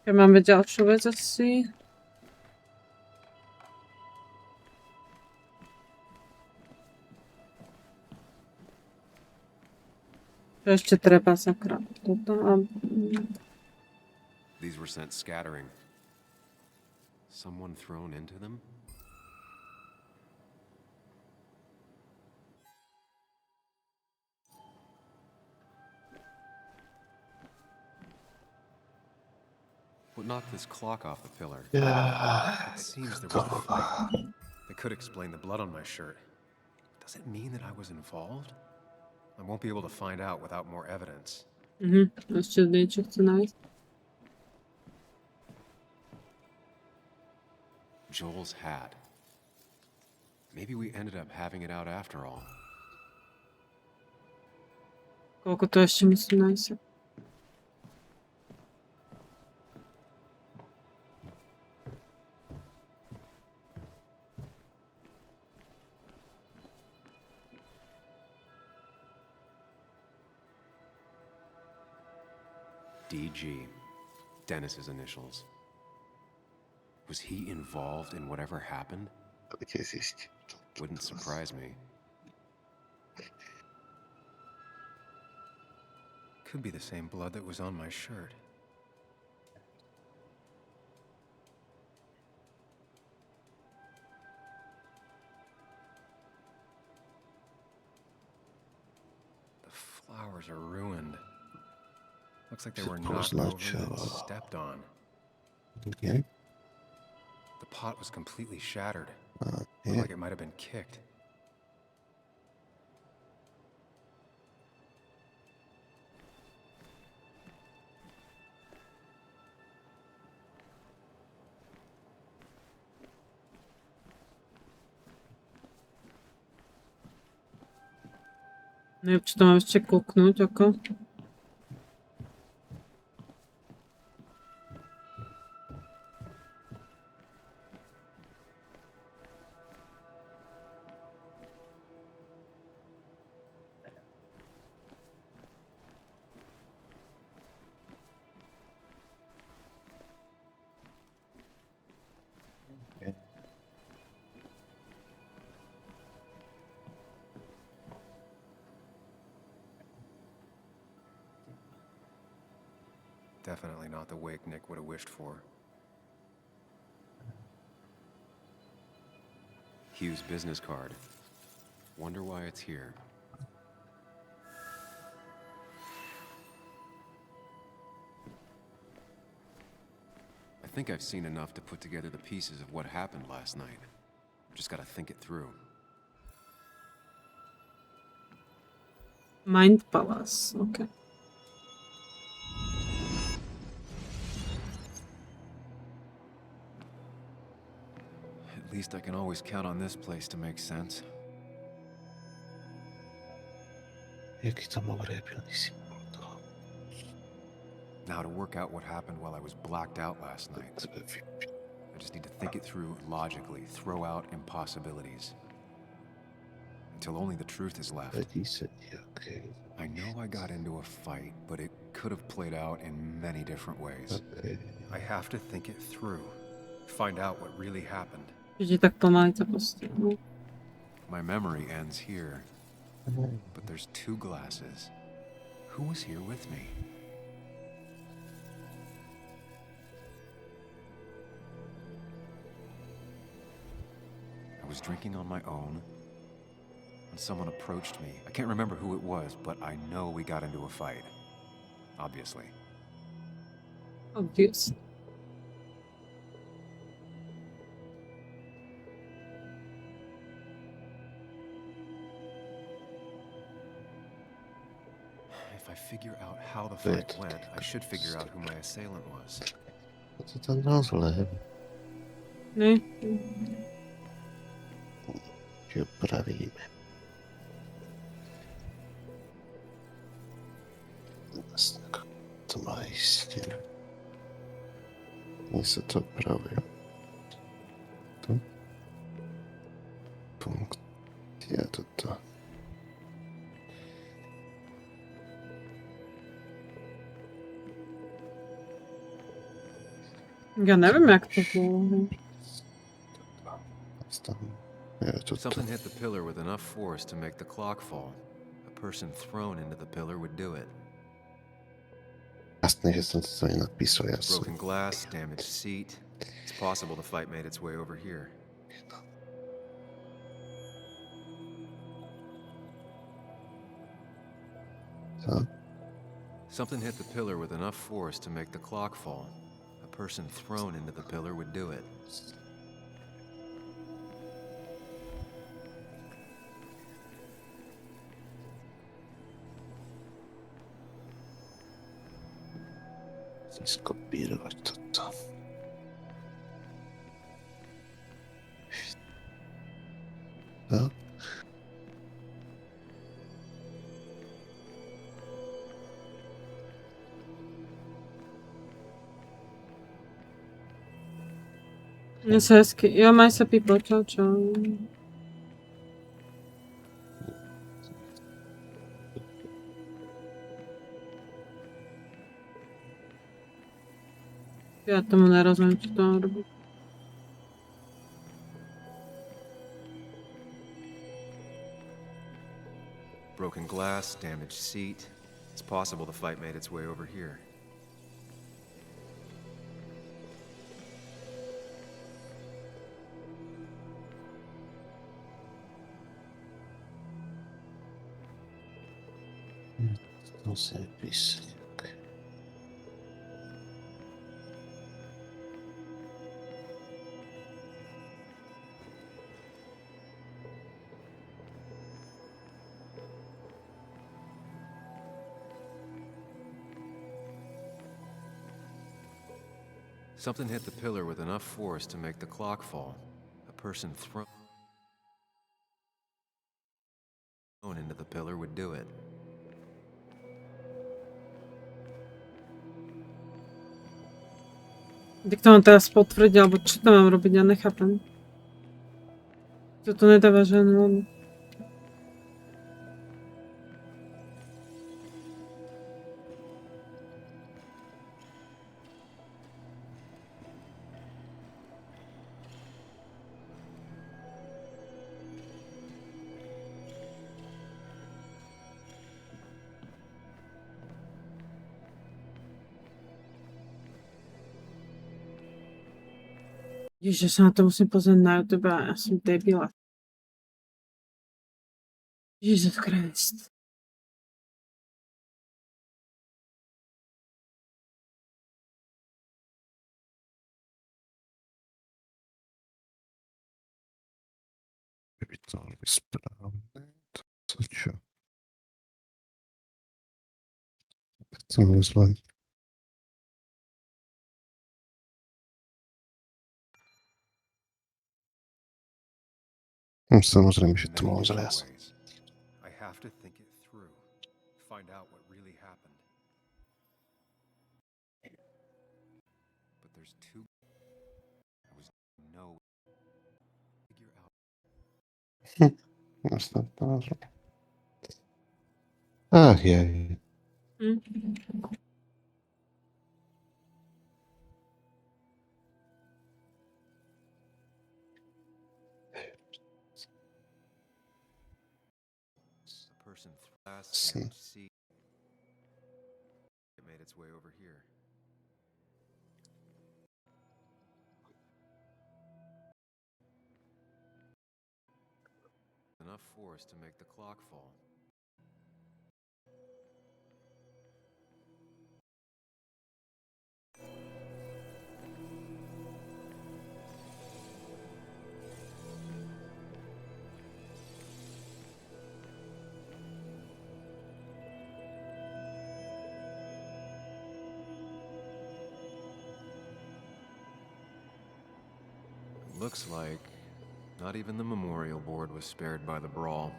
Ja máme ďalšiu vec asi. Čo ešte treba, sakra? Toto a... These were sent scattering. Someone thrown into them? What knocked this clock off the pillar? It seems there was a fight. It could explain the blood on my shirt. Does it mean that I was involved? I won't be able to find out without more evidence. Ešte niečo chce nájsť. Joel's hat. Maybe we ended up having it out after all. Koľko to ešte musím nájsť? DG. Dennis's initials. Was he involved in whatever happened? Wouldn't surprise me. Could be the same blood that was on my shirt. The flowers are ruined. Looks like they were knocked over and stepped on. Okay. The pot was completely shattered. Yeah. Looked like it might have been kicked. Neviem, či to mám ešte kúknúť, ako. Definitely not the wake Nick would have wished for. Hugh's business card. Wonder why it's here. I think I've seen enough to put together the pieces of what happened last night. Just gotta think it through. Mind Palace, okay. At least I can always count on this place to make sense. Jaký tam obrepiony symbol toho. Now to work out what happened while I was blacked out last night. I just need to think it through logically, throw out impossibilities. Until only the truth is left. I know I got into a fight, but it could have played out in many different ways. I have to think it through. Find out what really happened. My memory ends here. But there's two glasses. Who was here with me? I was drinking on my own when someone approached me. I can't remember who it was, but I know we got into a fight. Obviously. Obvious. If I figure out how the fight went, I should figure out who my assailant was. Co to tak nazle? Ne? Že pravíme. To má jistě. Mně se to praví. To? punkt. Je toto. Ja neviem, jak to bolo. Something hit the pillar with enough force to make the clock fall. A person thrown into the pillar would do it. Jasne, že som si to nenapísal, ja som... Broken glass, damaged seat. It's possible the fight made its way over here. Co? Something hit the pillar with enough force to make the clock fall. A person thrown into the pillar would do it. Skopírovať toto. Tak. Mne sa hezky. Jo, maj sa Pipo, čau, čau. Ja tomu nerozumiem, čo to robí. Broken glass, damaged seat. It's possible the fight made its way over here. To sa písať. Something hit the pillar with enough force to make the clock fall. A person thrown into the pillar would do it. Tak to mám teraz potvrdiť, alebo čo to mám robiť, ja nechápem. To nedáva žiadnu logiku. Ježiš, sa na to musím pozrieť na YouTube a ja som debila. Jesus Christ. By to malo byť správne. To čo? To je zle. Samozrejme, že to malo zle. I have to think it through. Find out what really happened. But there's two. I was no figure out. Snad to názor. Ach, jej. See, it made its way over here. Enough force to make the clock fall. Looks like not even the memorial board was spared by the brawl.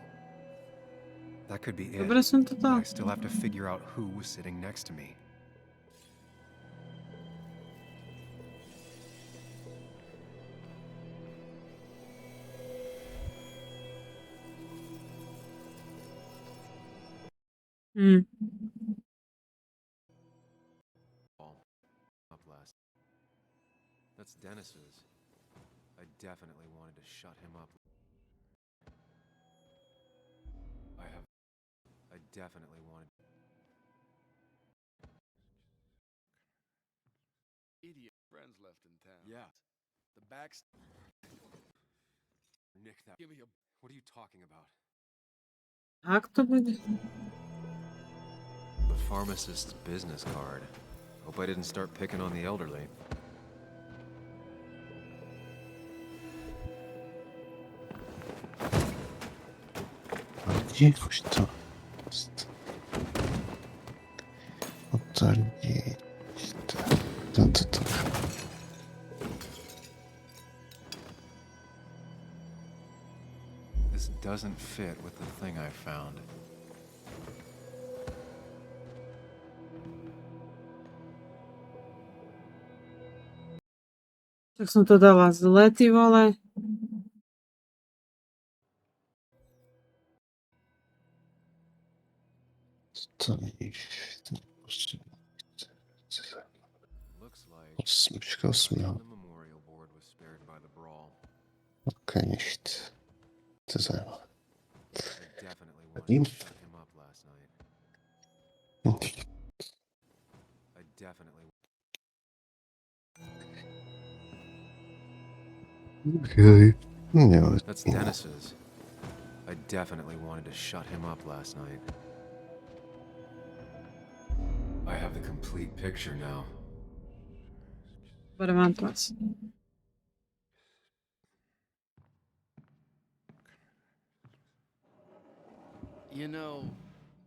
That could be it. But I still have to figure out who was sitting next to me. Mm. Up last. That's Dennis's. I definitely wanted to shut him up. I definitely wanted. Idiot friends left in town. Yeah. The backs. Nick, that. Give me a. What are you talking about? Jak to będzie? The pharmacist's business card. Hope I didn't start picking on the elderly. Gdzieś to jest. Otarnij. To. This doesn't fit with the thing I found. Tak som to dala zle, ty vole. To iść. Kosmia. Okej, nicht. Co za... Inf. Okay. No, That's Dennis's. I definitely wanted to shut him up last night. I have the complete picture now. But mam pas. You know,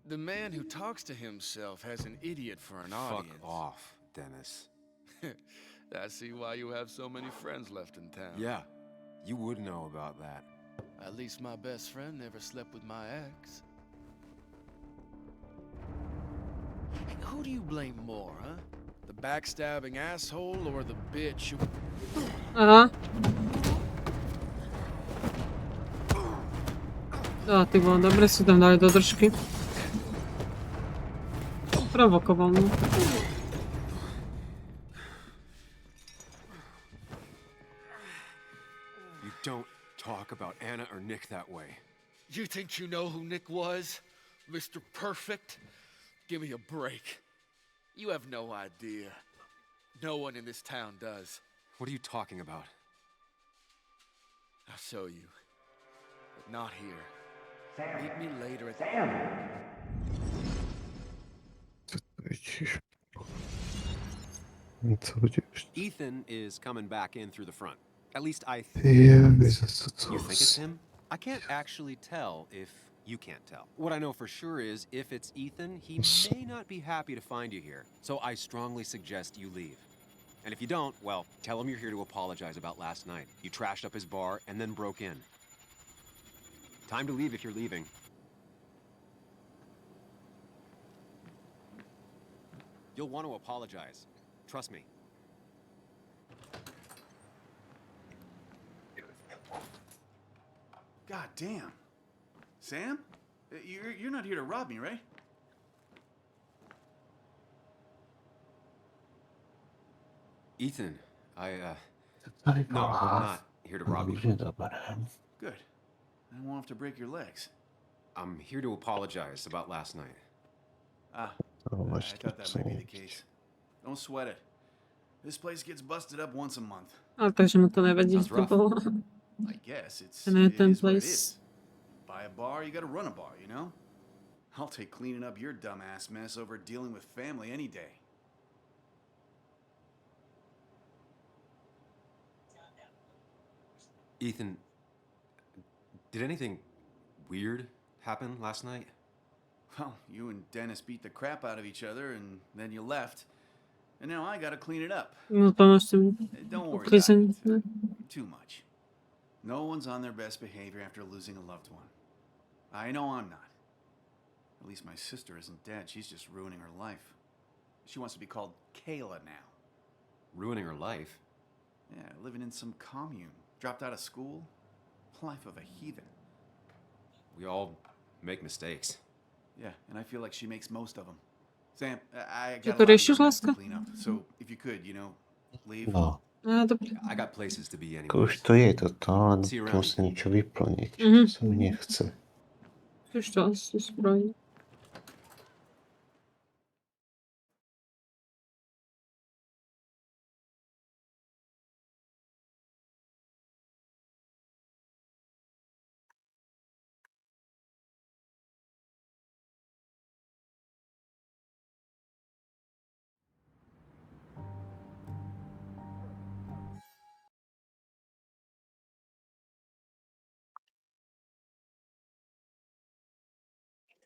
the man who talks to himself has an idiot for an audience. Fuck off, Dennis. I see why you have so many friends left in town. Yeah, you would know about that. At least my best friend never slept with my ex. Who do you blame more, huh? The backstabbing asshole or the bitch who... Aha. O, ty było dobre, si tam dali do držky. Prowokował mnie. You don't talk about Anna or Nick that way. You think you know who Nick was? Mr. Perfect? Give me a break. You have no idea. No one in this town does. What are you talking about? I'll show you. But not here. Sam. Meet me later at Sam. Ethan is coming back in through the front. At least I think. Yeah, You think it's him? I can't actually tell if you can't tell. What I know for sure is if it's Ethan, he may not be happy to find you here. So I strongly suggest you leave. And if you don't, well, tell him you're here to apologize about last night. You trashed up his bar and then broke in. Time to leave if you're leaving. You'll want to apologize. Trust me. God damn. Sam? You're not here to rob me, right? Ethan, no, I'm not here to rob you. Good. I won't have to break your legs. I'm here to apologize about last night. I thought that might be the case. Don't sweat it. This place gets busted up once a month. Ale takže mu to nevadí, že to bylo. I guess it's Ten je ten what it place. is. Buy a bar, you gotta run a bar, you know? I'll take cleaning up your dumbass mess over dealing with family any day. Ethan, did anything weird happen last night? Well, you and Dennis beat the crap out of each other, and then you left. And now I gotta clean it up. No to noś tym Don't worry about ukryzeń. it. Too much. No one's on their best behavior after losing a loved one. I know I'm not. At least my sister isn't dead. She's just ruining her life. She wants to be called Kayla now. Ruining her life? Yeah, living in some commune. Dropped out of school. Life of a heathen. We all make mistakes. Yeah, and I feel like she makes most of them. Sam, I Že got a to lot of řešíš, this mess to láska? clean up. So if you could, leave. No, Dobrý. I got places to be to už anyways. to je toto, len See you tu around. musím niečo vyplniť. Mhm. Sa mi nechce. Už to asi spravím.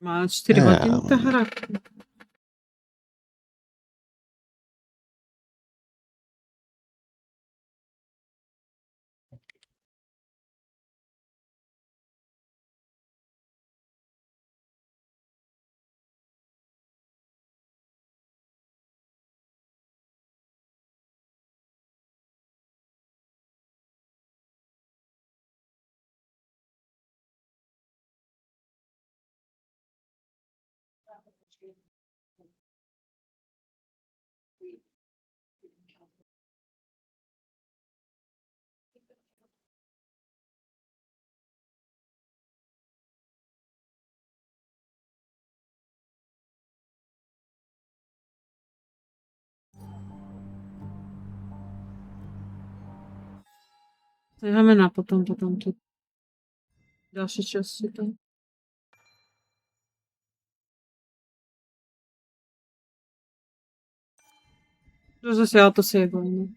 Má 4 hodiny ta hra. Necháme na potom tu další části to. To zase já to sejvám.